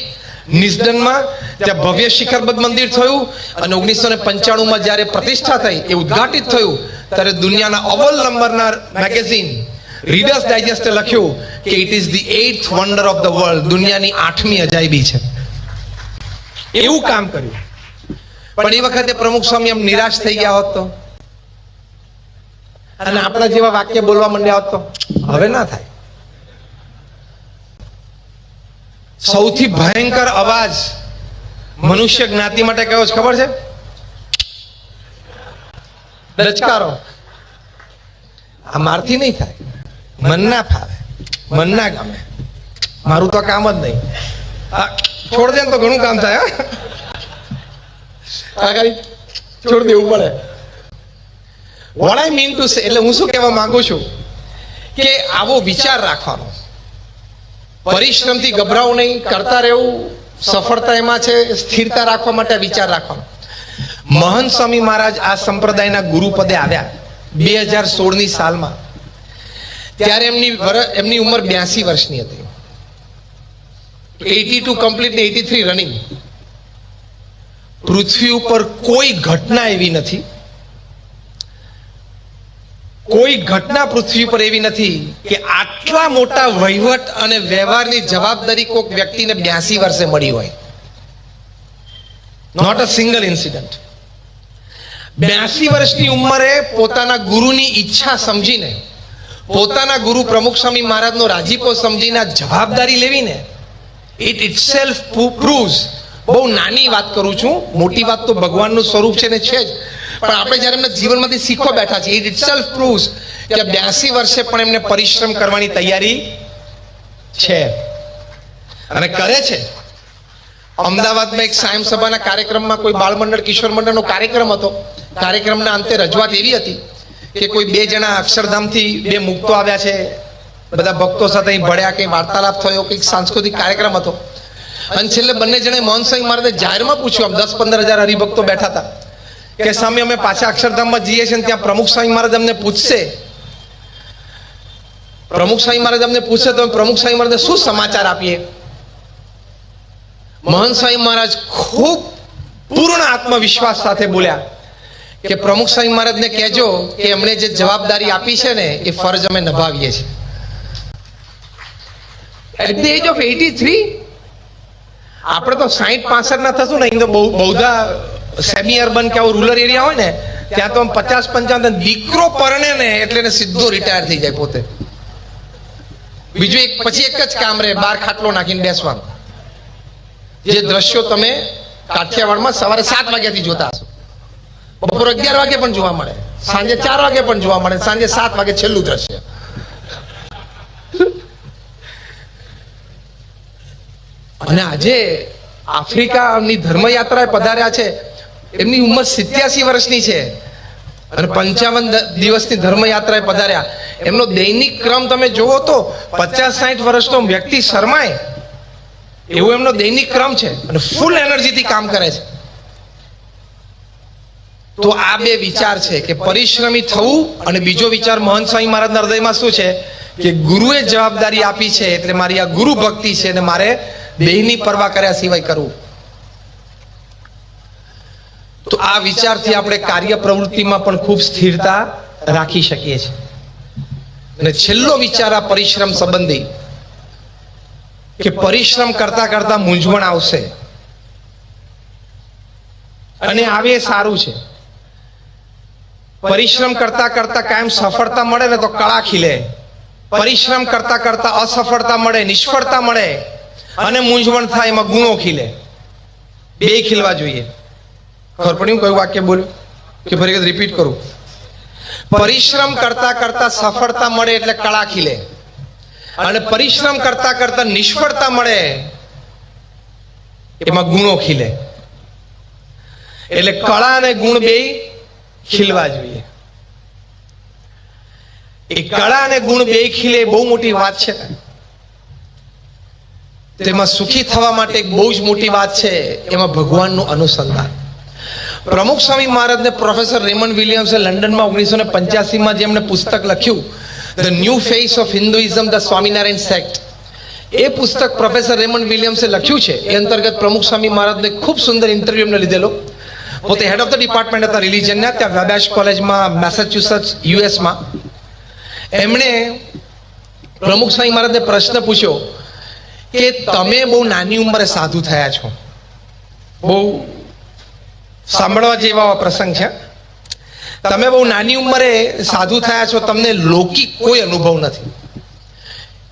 નિસ્ડનમાં ત્યાં ભવ્ય શિખરબદ્ધ મંદિર થયું અને 1995માં જ્યારે પ્રતિષ્ઠા થઈ, એ ઉદ્ઘાટિત થયું, ત્યારે દુનિયાના અવ્વલ નંબરના મેગેઝિન રીડર્સ ડાયજેસ્ટે લખ્યું કે it is the 8th wonder of the world, દુનિયાની 8મી અજાયબી છે. એવું કામ કર્યું. પણ એ વખતે પ્રમુખ સ્વામી એમ નિરાશ થઈ ગયા હોત તો, અને આપણા જેવા વાક્ય બોલવા માંડ્યા હોત તો હવે ના થાય. સૌથી ભયંકર અવાજ મનુષ્ય જ્ઞાતિ માટે કયો છે ખબર છે? ડચકારો. આ મારથી નહીં થાય, મન ના ફાવે, મન ના ગમે, મારું તો કામ જ નહીં. છોડ દે તો ઘણું કામ થાય. છોડ દેવું પડે. What I mean to say, એટલે હું શું કહેવા માંગુ છું કે આવો વિચાર રાખવાનો. પરિશ્રમથી ગભરાવું નહીં, કરતા રહેવું. સફળતા એમાં છે, સ્થિરતા રાખવા માટે વિચાર રાખવાનો. મહંત સ્વામી મહારાજ આ સંપ્રદાયના ગુરુ પદે આવ્યા 2016ની સાલમાં. ત્યારે એમની ઉંમર 82 વર્ષની હતી. 82 કમ્પ્લીટ ને 83 રનિંગ. પૃથ્વી ઉપર કોઈ ઘટના એવી નથી, કોઈ ઘટના પૃથ્વી પર એવી નથી કે આટલા મોટા વહીવટ અને વ્યવહારની જવાબદારી કોઈક વ્યક્તિને 82 વર્ષે મળી હોય. Not a single incident. 82 વર્ષની ઉંમરે પોતાના ગુરુની ઈચ્છા સમજીને, પોતાના ગુરુ પ્રમુખ સ્વામી મહારાજનો રાજીપો સમજીને જવાબદારી લેવીને, ઇટ ઇટસેલ્ફ પ્રૂવ્સ, બહુ નાની વાત કરું છું, મોટી વાત તો ભગવાનનું સ્વરૂપ છે ને છે જ, પણ આપણે જ્યારે એમના જીવનમાંથી શીખવા બેઠા છીએ, ઇટ ઇટસેલ્ફ પ્રૂવ્સ કે 82 વર્ષે પણ એમને પરિશ્રમ કરવાની તૈયારી છે અને કરે છે. અમદાવાદમાં એક સાયમ સભાના કાર્યક્રમમાં કોઈ બાળ મંડળ, કિશોર મંડળનો કાર્યક્રમ હતો. કાર્યક્રમના અંતે રજૂઆત એવી હતી કે કોઈ 2 જણા અક્ષરધામથી 2 મુક્તો આવ્યા છે, બધા ભક્તો સાથે અહીં ભળ્યા, કંઈ વાર્તાલાપ થયો, કંઈક સાંસ્કૃતિક કાર્યક્રમ હતો. અને છેલ્લે બંને જણે મોહન સ્વામી મહારાજે જાહેરમાં પૂછ્યું, આમ 10-15 હજાર હરિભક્તો બેઠા હતા, કે સ્વામી અમે પાછા અક્ષરધામમાં જઈએ છીએ, ત્યાં પ્રમુખ સ્વામી મહારાજ અમને પૂછશે, પ્રમુખ સ્વામી મહારાજ અમને પૂછશે તો પ્રમુખ સ્વામી મહારાજને શું સમાચાર આપીએ? મોહન સ્વામી મહારાજ ખૂબ પૂર્ણ આત્મવિશ્વાસ સાથે બોલ્યા કે પ્રમુખ સ્વામી મહારાજને કહેજો કે એમણે જે જવાબદારી આપી છે ને એ ફરજ અમે નિભાવીએ છીએ. એટ ધ એજ ઓફ 83, આપણે તો 60-65 ના થશું ને, અહીં તો બહુધા સેમી અર્બન કે રૂરલ એરિયા હોય ને ત્યાં તો 50-55 દીકરો પરણે ને એટલે એને સીધો રિટાયર થઈ જાય પોતે. બીજું એક પછી એક જ કામ રહે, બહાર ખાટલો નાખીને બેસવાનું. જે દ્રશ્યો તમે કાઠિયાવાડમાં સવારે 7 વાગ્યાથી જોતા હશો, બપોર 11 વાગે પણ જોવા મળે, સાંજે 4 વાગે પણ જોવા મળે, સાંજે 7 વાગે છેલ્લું દ્રશ્ય. અને આજે આફ્રિકાની ધર્મયાત્રાએ પધાર્યા છે, એમની ઉંમર 87 વર્ષની છે અને 55 દિવસની ધર્મયાત્રાએ પધાર્યા. એમનો દૈનિક ક્રમ તમે જુઓ તો 50-60 વર્ષનો વ્યક્તિ શરમાય એવું એમનો દૈનિક ક્રમ છે અને ફૂલ એનર્જીથી કામ કરે છે. તો આ 2 વિચાર છે કે પરિશ્રમી થવું, અને બીજો વિચાર મહંત સ્વામી મહારાજના હૃદયમાં શું છે કે ગુરુએ જવાબદારી આપી છે એટલે મારી આ ગુરુ ભક્તિ છે અને મારે દેહની પરવા કર્યા સિવાય કરવું. તો આ વિચારથી આપણે કાર્ય પ્રવૃત્તિમાં પણ ખૂબ સ્થિરતા રાખી શકીએ છીએ. અને છેલ્લો વિચાર આ પરિશ્રમ સંબંધી, કે પરિશ્રમ કરતા કરતા મૂંઝવણ આવશે અને આવે એ સારું છે. પરિશ્રમ કરતા કરતા કાયમ સફળતા મળે ને તો કળા ખીલે, પરિશ્રમ કરતા કરતા અસફળતા મળે, નિષ્ફળતા મળે અને મૂંઝવણ થાય, એમાં ગુણો ખીલે. 2 ખીલવા જોઈએ. ખબર પડ્યું કયું વાક્ય બોલ્યું કે ફરી વખત રિપીટ કરું? પરિશ્રમ કરતા કરતા સફળતા મળે એટલે કળા ખીલે, અને પરિશ્રમ કરતા કરતા નિષ્ફળતા મળે એમાં ગુણો ખીલે. એટલે કળા અને ગુણ 2 ખીલવા જોઈએ. એ કળા અને ગુણ 2 ખીલે બહુ મોટી વાત છે. તેમાં સુખી થવા માટે એક બહુ જ મોટી વાત છે, એમાં ભગવાનનું અનુસંધાન. પ્રમુખ સ્વામી મહારાજને પ્રોફેસર રેમન્ડ વિલિયમ્સે લંડનમાં 1985માં જેમણે પુસ્તક લખ્યું, the new face of Hinduism, the Swaminarayan sect, એ પુસ્તક પ્રોફેસર રેમન્ડ વિલિયમ્સે લખ્યું છે. એ અંતર્ગત પ્રમુખ સ્વામી મહારાજને ખૂબ સુંદર ઇન્ટરવ્યુ એમને લીધેલો. પોતે હેડ ઓફ ધ ડિપાર્ટમેન્ટ હતા રિલિજનના, ત્યાં વેબેશ કોલેજમાં મેસેચ્યુસેટ્સ યુએસમાં. એમણે પ્રમુખ સ્વામી મહારાજને પ્રશ્ન પૂછ્યો કે તમે બહુ નાની ઉંમરે સાધુ થયા છો. બહુ સાંભળવા જેવા પ્રસંગ છે. તમે બહુ નાની ઉંમરે સાધુ થયા છો, તમને લૌકિક કોઈ અનુભવ નથી,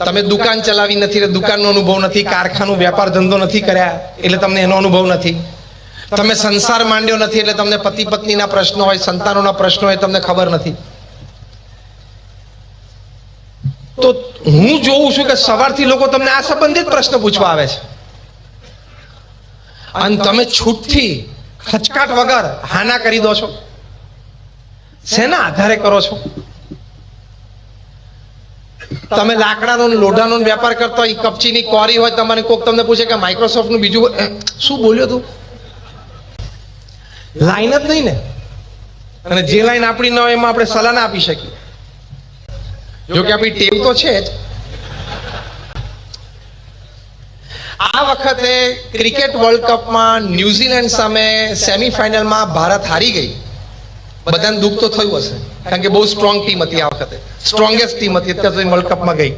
તમે દુકાન ચલાવી નથી એટલે દુકાનનો અનુભવ નથી, કારખાનું વેપાર ધંધો નથી કર્યા એટલે તમને એનો અનુભવ નથી, તમે સંસાર માંડ્યો નથી એટલે તમને પતિ પત્નીના પ્રશ્નો હોય, સંતાનોના પ્રશ્નો હોય, તમને ખબર નથી. તો હું જોઉં છું કે સવારથી લોકો તમને આ સંબંધિત પ્રશ્ન પૂછવા આવે છે અને તમે છૂટથી ખચકાટ વગર હાના કરી દો છો. શેના આધારે કરો છો? તમે લાકડાનો લોઢાનો વેપાર કરતા હોય, કપચીની કોરી હોય, તમારે કોક તમને પૂછે કે માઇક્રોસોફ્ટનું બીજું શું બોલ્યો તું? લાઈન જ નહીં ને. અને જે લાઈન આપણી ન હોય એમાં આપણે સલાહ ના આપી શકીએ. જો કે આપણી ટેવ તો છે જ. આ વખતે ક્રિકેટ વર્લ્ડ કપમાં ન્યુઝીલેન્ડ સામે સેમીફાઇનલમાં ભારત હારી ગઈ. બધાને દુઃખ તો થયું હશે, કારણ કે બહુ સ્ટ્રોંગ ટીમ હતી. આ વખતે સ્ટ્રોંગેસ્ટ ટીમ હતી અત્યાર સુધી વર્લ્ડ કપમાં ગઈ.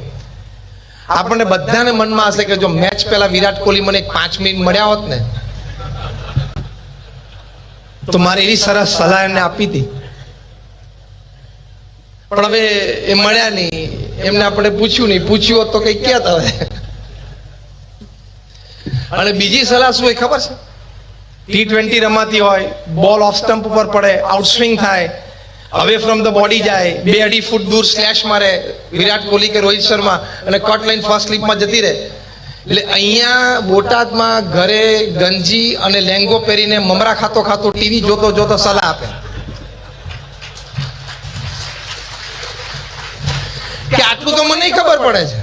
આપણને બધાને મનમાં હશે કે જો મેચ પહેલા વિરાટ કોહલી મને 5 મિનિટ મળ્યા હોત ને તો મારે એવી સરસ સલાહ એમને આપી હતી, પણ હવે એ મળ્યા નહીં, એમને આપણે પૂછ્યું નહીં, પૂછ્યું હોત તો કઈ ક્યાં હવે. અને બીજી સલાહ શું એ ખબર છે? T20 રમાતી હોય, બોલ ઓફ સ્ટમ્પ ઉપર પડે, આઉટસ્વિંગ થાય, અવે ફ્રોમ ધ બોડી જાય, 2-2.5 ફૂટ દૂર સ્લેશ મારે વિરાટ કોહલી કે રોહિત શર્મા અને કટ લાઈન ફર્સ્ટ સ્લીપમાં જતી રહે. એટલે અહીંયા બોટાદમાં ઘરે ગંજી અને લેંગો પહેરીને મમરા ખાતો ખાતો ટીવી જોતો જોતો સલાહ આપે કે આટલું તો મને ખબર પડે છે,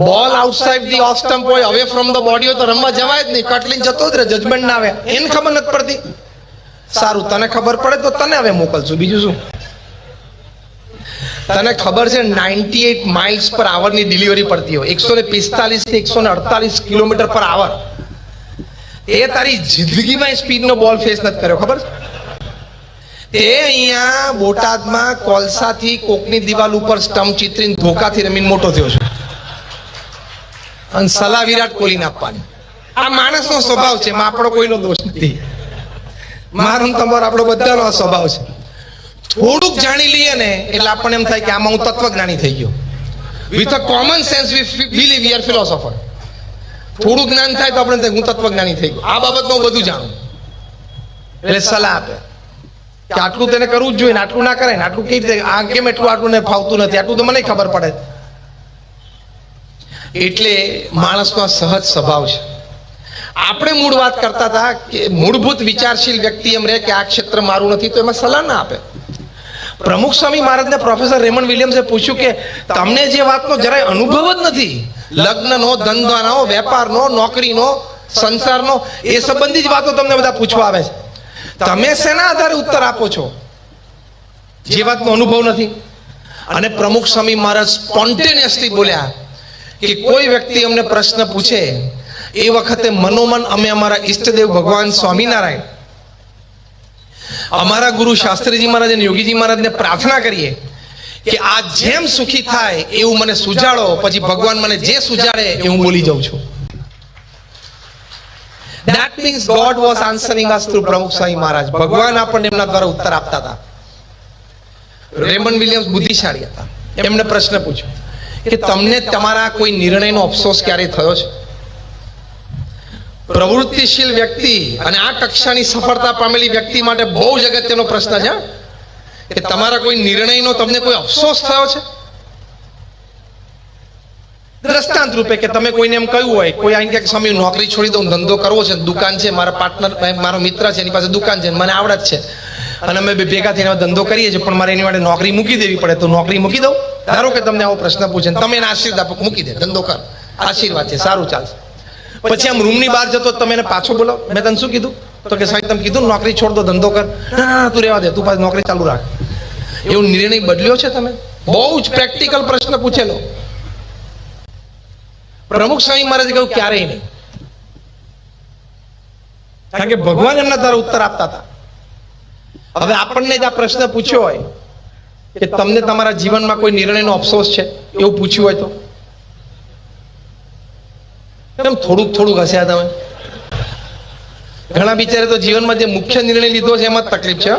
બોલ આઉટસાઇડ ધી ઓફ સ્ટમ્પ હોય, અવે ફ્રોમ ધ બોડી હોય તો રમવા જવાય જ નહીં, કટ લઈને જતો જ રહે, જજમેન્ટ ના આવે. એને ખબર નથી પડતી. સારું, તને ખબર પડે તો તને હવે મોકલશું, બીજું શું. તને ખબર છે 98 માઇલ્સ પર આવરની ડિલિવરી પડતી હોય, 145 થી 148 કિલોમીટર પર આવર. એ તારી જિંદગીમાં સ્પીડનો બોલ ફેસ નથી કર્યો, ખબર છે? તે અહીંયા બોટાદમાં કોલસાથી કોકની દિવાલ ઉપર સ્ટમ્પ ચિતરીને ધોકાથી રમીને મોટો થયો છે. અને સલાહ વિરાટ કોહલીને આપવાની. આ માણસનો સ્વભાવ છે, આપણો કોઈનો દોષ નથી. મારો તમારો આપણો બધાનો આ સ્વભાવ છે. થોડુંક જાણી લઈએ ને એટલે આપણને એમ થાય કે આમાં હું તત્વજ્ઞાની થઈ ગયો. With a common sense V believe we are philosopher. થોડું જ્ઞાન થાય તો આપણે હું તત્વજ્ઞાની થઈ ગયો, આ બાબતમાં હું બધું જાણું. એટલે સલાહ આપે કે આટલું તેને કરવું જ જોઈએ ને, આટલું ના કરાય ને, આટલું કેવી રીતે, આ કેમ એટલું આટલું ને ફાવતું નથી, આટલું તો મને ખબર પડે. એટલે માણસનો સહજ સ્વભાવ છે. આપણે મૂળ વાત કરતા હતા કે મૂળભૂત વિચારશીલ વ્યક્તિ એમ રહે કે આ ક્ષેત્ર મારું નથી, તો એમાં સલાહ ના આપે. પ્રમુખ સ્વામી મહારાજને પ્રોફેસર રેમન્ડ વિલિયમ્સે પૂછ્યું કે તમને જે વાતનો જરાય અનુભવ જ નથી, લગ્નનો, ધંધાનો, વેપારનો, નોકરીનો, સંસારનો, એ સંબંધી જ વાતો તમને બધા પૂછવા આવે છે, તમે શેના આધારે ઉત્તર આપો છો જે વાતનો અનુભવ નથી? અને પ્રમુખ સ્વામી મહારાજ સ્પોન્ટેનિયસલી બોલ્યા કે કોઈ વ્યક્તિ અમને પ્રશ્ન પૂછે એ વખતે મનોમન અમે અમારા ઈષ્ટદેવ ભગવાન સ્વામિનારાયણ, અમારા ગુરુ શાસ્ત્રીજી મહારાજ અને યોગીજી મહારાજને પ્રાર્થના કરીએ કે આ જેમ સુખી થાય એવું મને સુજાડો, પછી ભગવાન મને જે સુજાડે એ હું બોલી જાઉં છું. That means God was answering us through પ્રમુખ સ્વામી મહારાજ. ભગવાન આપણને એમના દ્વારા ઉત્તર આપતા હતા. રેમન્ડ વિલિયમ્સ બુદ્ધિશાળી હતા. એમને પ્રશ્ન પૂછ્યો કે તમને તમારા કોઈ નિર્ણયનો અફસોસ ક્યારે થયો છે? પ્રવૃત્તિશીલ વ્યક્તિ અને આ કક્ષાની સફળતા પામેલી વ્યક્તિ માટે બહુ જ અગત્યનો પ્રશ્ન છે કે તમારા કોઈ નિર્ણયનો તમને કોઈ અફસોસ થયો છે? દ્રષ્ટાંત રૂપે કે તમે કોઈને એમ કહ્યું હોય, કોઈ આઈને કે સ્વામી નોકરી છોડી દઉં, ધંધો કરવો છે, દુકાન છે, મારા પાર્ટનર મારો મિત્ર છે એની પાસે દુકાન છે, મને આવડત છે અને અમે ભેગા થઈને ધંધો કરીએ છીએ, પણ મારે એની માટે નોકરી મૂકી દેવી પડે, તો નોકરી મૂકી દઉં? ધારો કે તમને આવો પ્રશ્ન પૂછે, તમે એને આશીર્વાદ આપો, મૂકી દે, ધંધો કર, આશીર્વાદ છે, સારું ચાલશે. પછી આમ રૂમની બહાર જતો તમે એને પાછો બોલો, મેં તને શું કીધું? તો કે સાહેબ તમે કીધું નોકરી છોડ દો, ધંધો કર. ના, તું રહેવા દે, તું પાછી નોકરી ચાલુ રાખ. એવો નિર્ણય બદલ્યો છે તમે? બહુ જ પ્રેક્ટિકલ પ્રશ્ન પૂછેલો. પ્રમુખ સ્વામી મહારાજે કહ્યું ક્યારેય નહીં, કારણ કે ભગવાન એમના દ્વારા ઉત્તર આપતા હતા. હવે આપણને જ આ પ્રશ્ન પૂછ્યો હોય કે તમને તમારા જીવનમાં કોઈ નિર્ણયનો અફસોસ છે એવું પૂછ્યું હોય તો કેમ થોડુંક થોડુંક હસ્યા તમે? ઘણા બિચારે તો જીવનમાં જે મુખ્ય નિર્ણય લીધો છે એમાં જ તકલીફ છે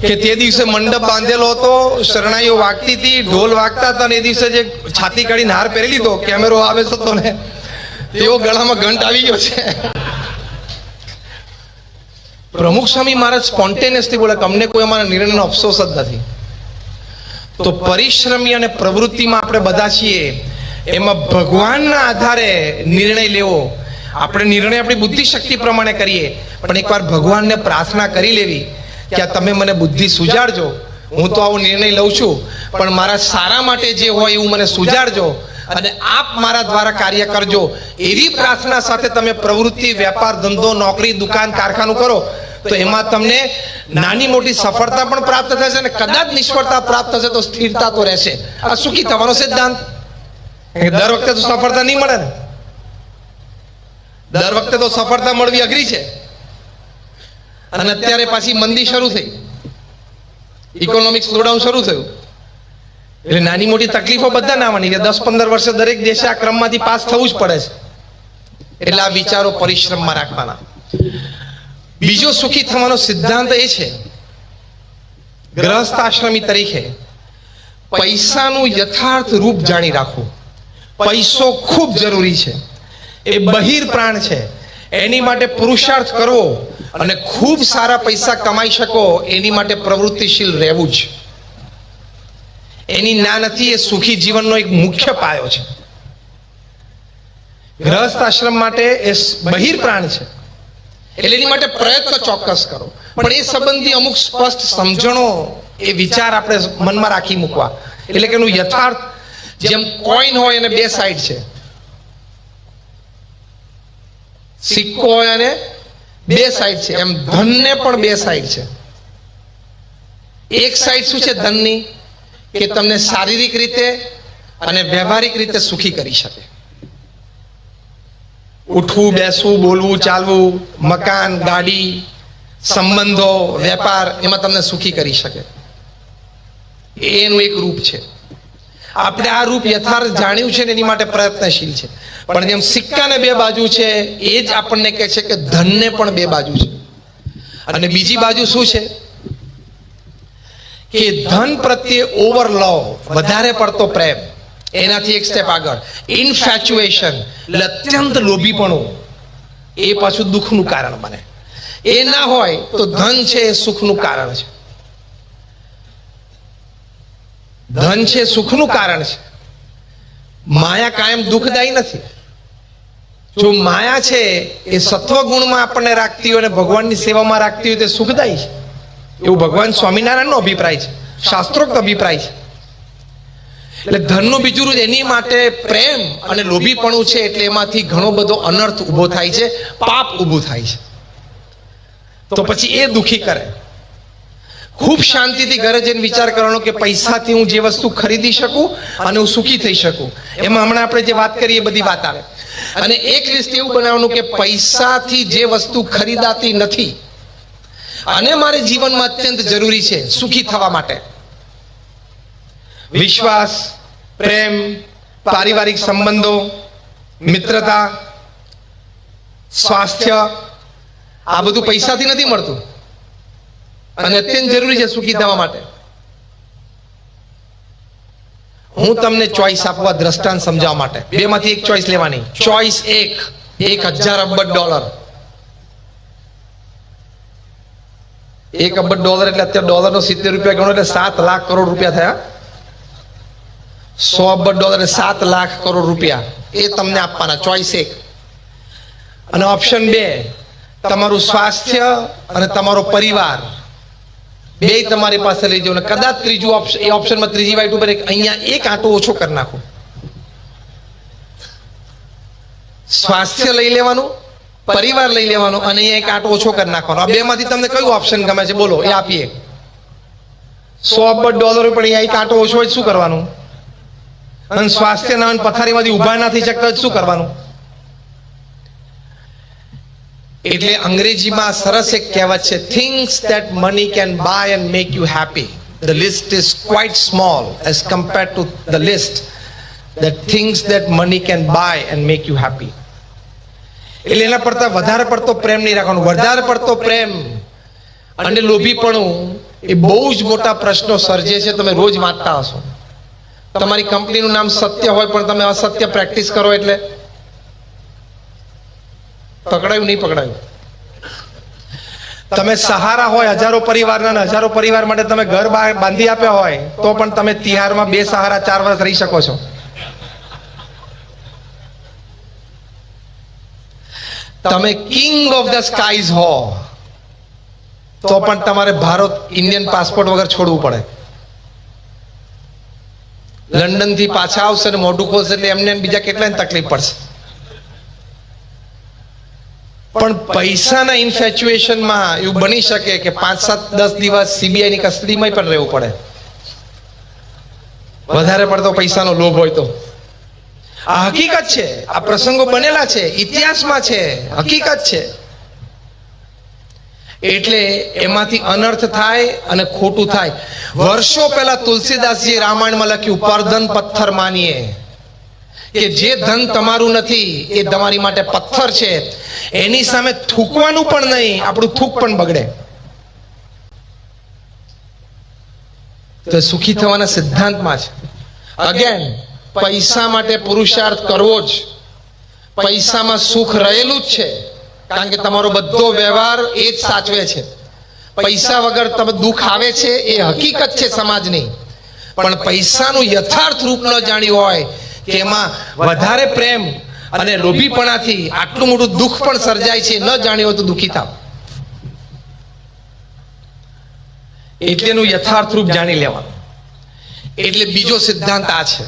કે તે દિવસે મંડપ બાંધેલો હતો, શરણાઈઓ વાગતી હતી, ઢોલ વાગતા હતા, અને એ દિવસે જે છાતી કાઢીને હાર પહેરી લીધો, કેમેરો આવે તો ને તેઓ ગળામાં ઘંટ આવી ગયો છે. પ્રમુખ સ્વામી મહારાજ સ્પોન્ટેનિયસલી બોલે કે અમને કોઈ અમારા નિર્ણયનો અફસોસ જ નથી. તો પરિશ્રમી અને પ્રવૃત્તિમાં આપણે બધા છીએ, એમાં ભગવાનના આધારે નિર્ણય લેવો. આપણે નિર્ણય આપણી બુદ્ધિ શક્તિ પ્રમાણે કરીએ, પણ એકવાર ભગવાનને પ્રાર્થના કરી લેવી કે તમે મને બુદ્ધિ સુજાડજો, હું તો આવો નિર્ણય લઉં છું, પણ મારા સારા માટે જે હોય એવું મને સુજાડજો અને આપ મારા દ્વારા કાર્ય કરજો. એવી પ્રાર્થના સાથે તમે પ્રવૃત્તિ, વેપાર, ધંધો, નોકરી, દુકાન, કારખાનું કરો તો એમાં તમને નાની મોટી સફળતા પણ પ્રાપ્ત થશે અને કદાચ નિષ્ફળતા પ્રાપ્ત થશે તો સ્થિરતા તો રહેશે. આ સુખી થવાનો સિદ્ધાંત. દર વખતે તો સફળતા નહીં મળે ને, દર વખતે તો સફળતા મળવી અઘરી છે. અને અત્યારે પાછી મંદી શરૂ થઈ, ઇકોનોમિક સ્લોડાઉન શરૂ થયું, એટલે નાની મોટી તકલીફો બધા ના આવવાની. 10-15 વર્ષે દરેક દેશે આ ક્રમમાંથી પાસ થવું જ પડે છે. એટલે આ વિચારો પરિશ્રમમાં રાખવાના. બીજો સુખી થવાનો સિદ્ધાંત એ છે, ગ્રહસ્થ આશ્રમી તરીકે પૈસાનું યથાર્થ રૂપ જાણી રાખવું. પૈસો ખૂબ જરૂરી છે, એ બહિર પ્રાણ છે. એની માટે પુરુષાર્થ કરવો અને ખૂબ સારા પૈસા કમાઈ શકો એની માટે પ્રવૃત્તિશીલ રહેવું જ એની ના નથી. એ સુખી જીવનનો એક મુખ્ય પાયો છે. ગ્રહસ્થ આશ્રમ માટે એ બહિર પ્રાણ છે એટલે એની માટે પ્રયત્ન ચોક્કસ કરો, પણ એ સંબંધી અમુક સ્પષ્ટ સમજણો, એ વિચાર આપણે મનમાં રાખી મૂકવા. એટલે કે એનું યથાર્થ, જેમ કોઈન હોય અને બે સાઈડ છે, સિક્કો હોય અને બે સાઈડ છે, એમ ધનને પણ બે સાઈડ છે. એક સાઈડ શું છે ધનની, કે તમને શારીરિક રીતે અને વ્યવહારિક રીતે સુખી કરી શકે. ઉઠવું, બેસવું, બોલવું, ચાલવું, મકાન, ગાડી, સંબંધો, વેપાર, એમાં તમને સુખી કરી શકે. એનું એક રૂપ છે. આપણે આ રૂપ યથાર્થ જાણ્યું છે ને એની માટે પ્રયત્નશીલ છે. પણ જેમ સિક્કાને બે બાજુ છે, એ જ આપણને કહે છે કે ધનને પણ બે બાજુ છે. અને બીજી બાજુ શું છે કે ધન પ્રત્યે ઓવર લવ, વધારે પડતો પ્રેમ. એનાથી એક સ્ટેપ આગળ ઇન્ફેચ્યુએશન, એટલે અત્યંત લોભીપણું, એ પાછું દુઃખનું કારણ બને. એ ના હોય તો ધન છે એ સુખનું કારણ છે. ધન છે સુખનું કારણ છે. માયા કાયમ દુઃખદાયી નથી. જો માયા છે એ સત્વગુણમાં આપણને રાખતી હોય અને ભગવાનની સેવામાં રાખતી હોય તે સુખદાયી છે. એવું ભગવાન સ્વામિનારાયણનો અભિપ્રાય છે, શાસ્ત્રોક્ત અભિપ્રાય છે. એટલે ધનનું બીજું રૂપ એની માટે પ્રેમ અને લોભીપણું છે, એટલે એમાંથી ઘણો બધો અનર્થ ઊભો થાય છે, પાપ ઊભું થાય છે. તો પછી એ દુઃખી કરે. ખૂબ શાંતિથી ઘરે જઈને વિચાર કરવાનો કે પૈસાથી હું જે વસ્તુ ખરીદી શકું અને હું સુખી થઈ શકું. એમાં હમણાં આપણે જે વાત કરીએ એ બધી વાત આવે. અને એક લિસ્ટ એવું બનાવવાનું કે પૈસાથી જે વસ્તુ ખરીદાતી નથી અને મારે જીવનમાં અત્યંત જરૂરી છે સુખી થવા માટે, વિશ્વાસ, પ્રેમ, પારિવારિક સંબંધો, મિત્રતા, સ્વાસ્થ્ય, આ બધું પૈસાથી નથી મળતું અને અત્યંત જરૂરી છે સુખી થવા માટે. હું તમને ચોઈસ આપવા, દ્રષ્ટાંત સમજાવવા માટે, બેમાંથી એક ચોઈસ લેવાની. ચોઈસ એક, $1,000 અબજ. $1 અબજ એટલે અત્યારે ડોલરનો 70 રૂપિયા ગણો એટલે 7 લાખ કરોડ રૂપિયા થયા. $100 અબજ એટલે 7 લાખ કરોડ રૂપિયા, એ તમને આપવાના. ચોઈસ એક. અને ઓપ્શન 2, તમારું સ્વાસ્થ્ય અને તમારો પરિવાર બે તમારી પાસે લઈ જાઓ. કદાચ ત્રીજું ઓપ્શન, એ ઓપ્શનમાં ત્રીજી વાઈટ ઉપર અહીંયા એક આંટો ઓછો કરી નાખો. સ્વાસ્થ્ય લઈ લેવાનું, પરિવાર લઈ લેવાનો અને અહીંયા એક આંટો ઓછો કરી નાખવાનો. આ બે માંથી તમને કયું ઓપ્શન ગમે છે બોલો, એ આપીએ. $100 અબજ પણ અહીંયા એક આંટો ઓછો હોય શું કરવાનું? અને સ્વાસ્થ્યના પથારીમાંથી ઊભા ના થઈ શકતા શું કરવાનું? એટલે અંગ્રેજીમાં સરસ એક કહેવત છે, things that money can buy and make you happy, the list is quite small as compared to the list that things that money can buy and make you happy. એટલે એના પડતા વધારે પડતો પ્રેમ નહીં રાખવાનો. વધારે પડતો પ્રેમ અને લોભીપણું એ બહુ જ મોટા પ્રશ્નો સર્જે છે. તમે રોજ વાંચતા હશો. તમારી કંપનીનું નામ સત્ય હોય પણ તમે અસત્ય પ્રેક્ટિસ કરો એટલે પકડાયું નહીં પકડાયું. તમે સહારા હોય હજારો પરિવારના, હજારો પરિવાર માટે તમે ઘર બાંધી આપ્યા હોય તો પણ તમે તિહારમાં 2 સહારા 4 વર્ષ રહી શકો છો. તમે કિંગ ઓફ ધ સ્કાઈઝ હો તો પણ તમારે ભારત ઇન્ડિયન પાસપોર્ટ વગર છોડવું પડે. લંડન થી પાછા આવશે ને મોઢું ખોલશે એટલે એમને બીજા કેટલાને તકલીફ પડશે. પણ પૈસાના ઇન્ફેચ્યુએશનમાં એવું બની શકે કે 5, 7, 10 દિવસ સીબીઆઈ ની કસ્ટડીમાં પણ રહેવું પડે. વધારે પડતો પૈસાનો લોભ હોય તો. આ હકીકત છે, આ પ્રસંગો બનેલા છે, ઇતિહાસમાં છે, હકીકત છે. એટલે એમાંથી અનર્થ થાય અને ખોટું થાય. વર્ષો પહેલા તુલસીદાસજી રામાયણમાં લખ્યું, પરધન પથ્થર માનીએ. કે જે ધન તમારું નથી એ તમારી માટે પથ્થર છે, એની સામે થૂકવાનું પણ નહીં, આપણું થૂક પણ બગડે. તો સુખી થવાના સિદ્ધાંતમાં છે. અગેન, પૈસા માટે પુરુષાર્થ કરવો જ, પૈસામાં સુખ રહેલું જ છે, કારણ કે તમારો બધો વ્યવહાર એ જ સાચવે છે. પૈસા વગર તમે દુઃખ આવે છે એ હકીકત છે સમાજની, પણ પૈસાનું યથાર્થ રૂપ ન જાણ્યું હોય કે એમાં વધારે પ્રેમ અને લોભીપણાથી આટલું મોટું દુઃખ પણ સર્જાય છે, ન જાણ્યું હોય તો દુઃખી થાવ. એટલે એનું યથાર્થ રૂપ જાણી લેવાનું. એટલે બીજો સિદ્ધાંત આ છે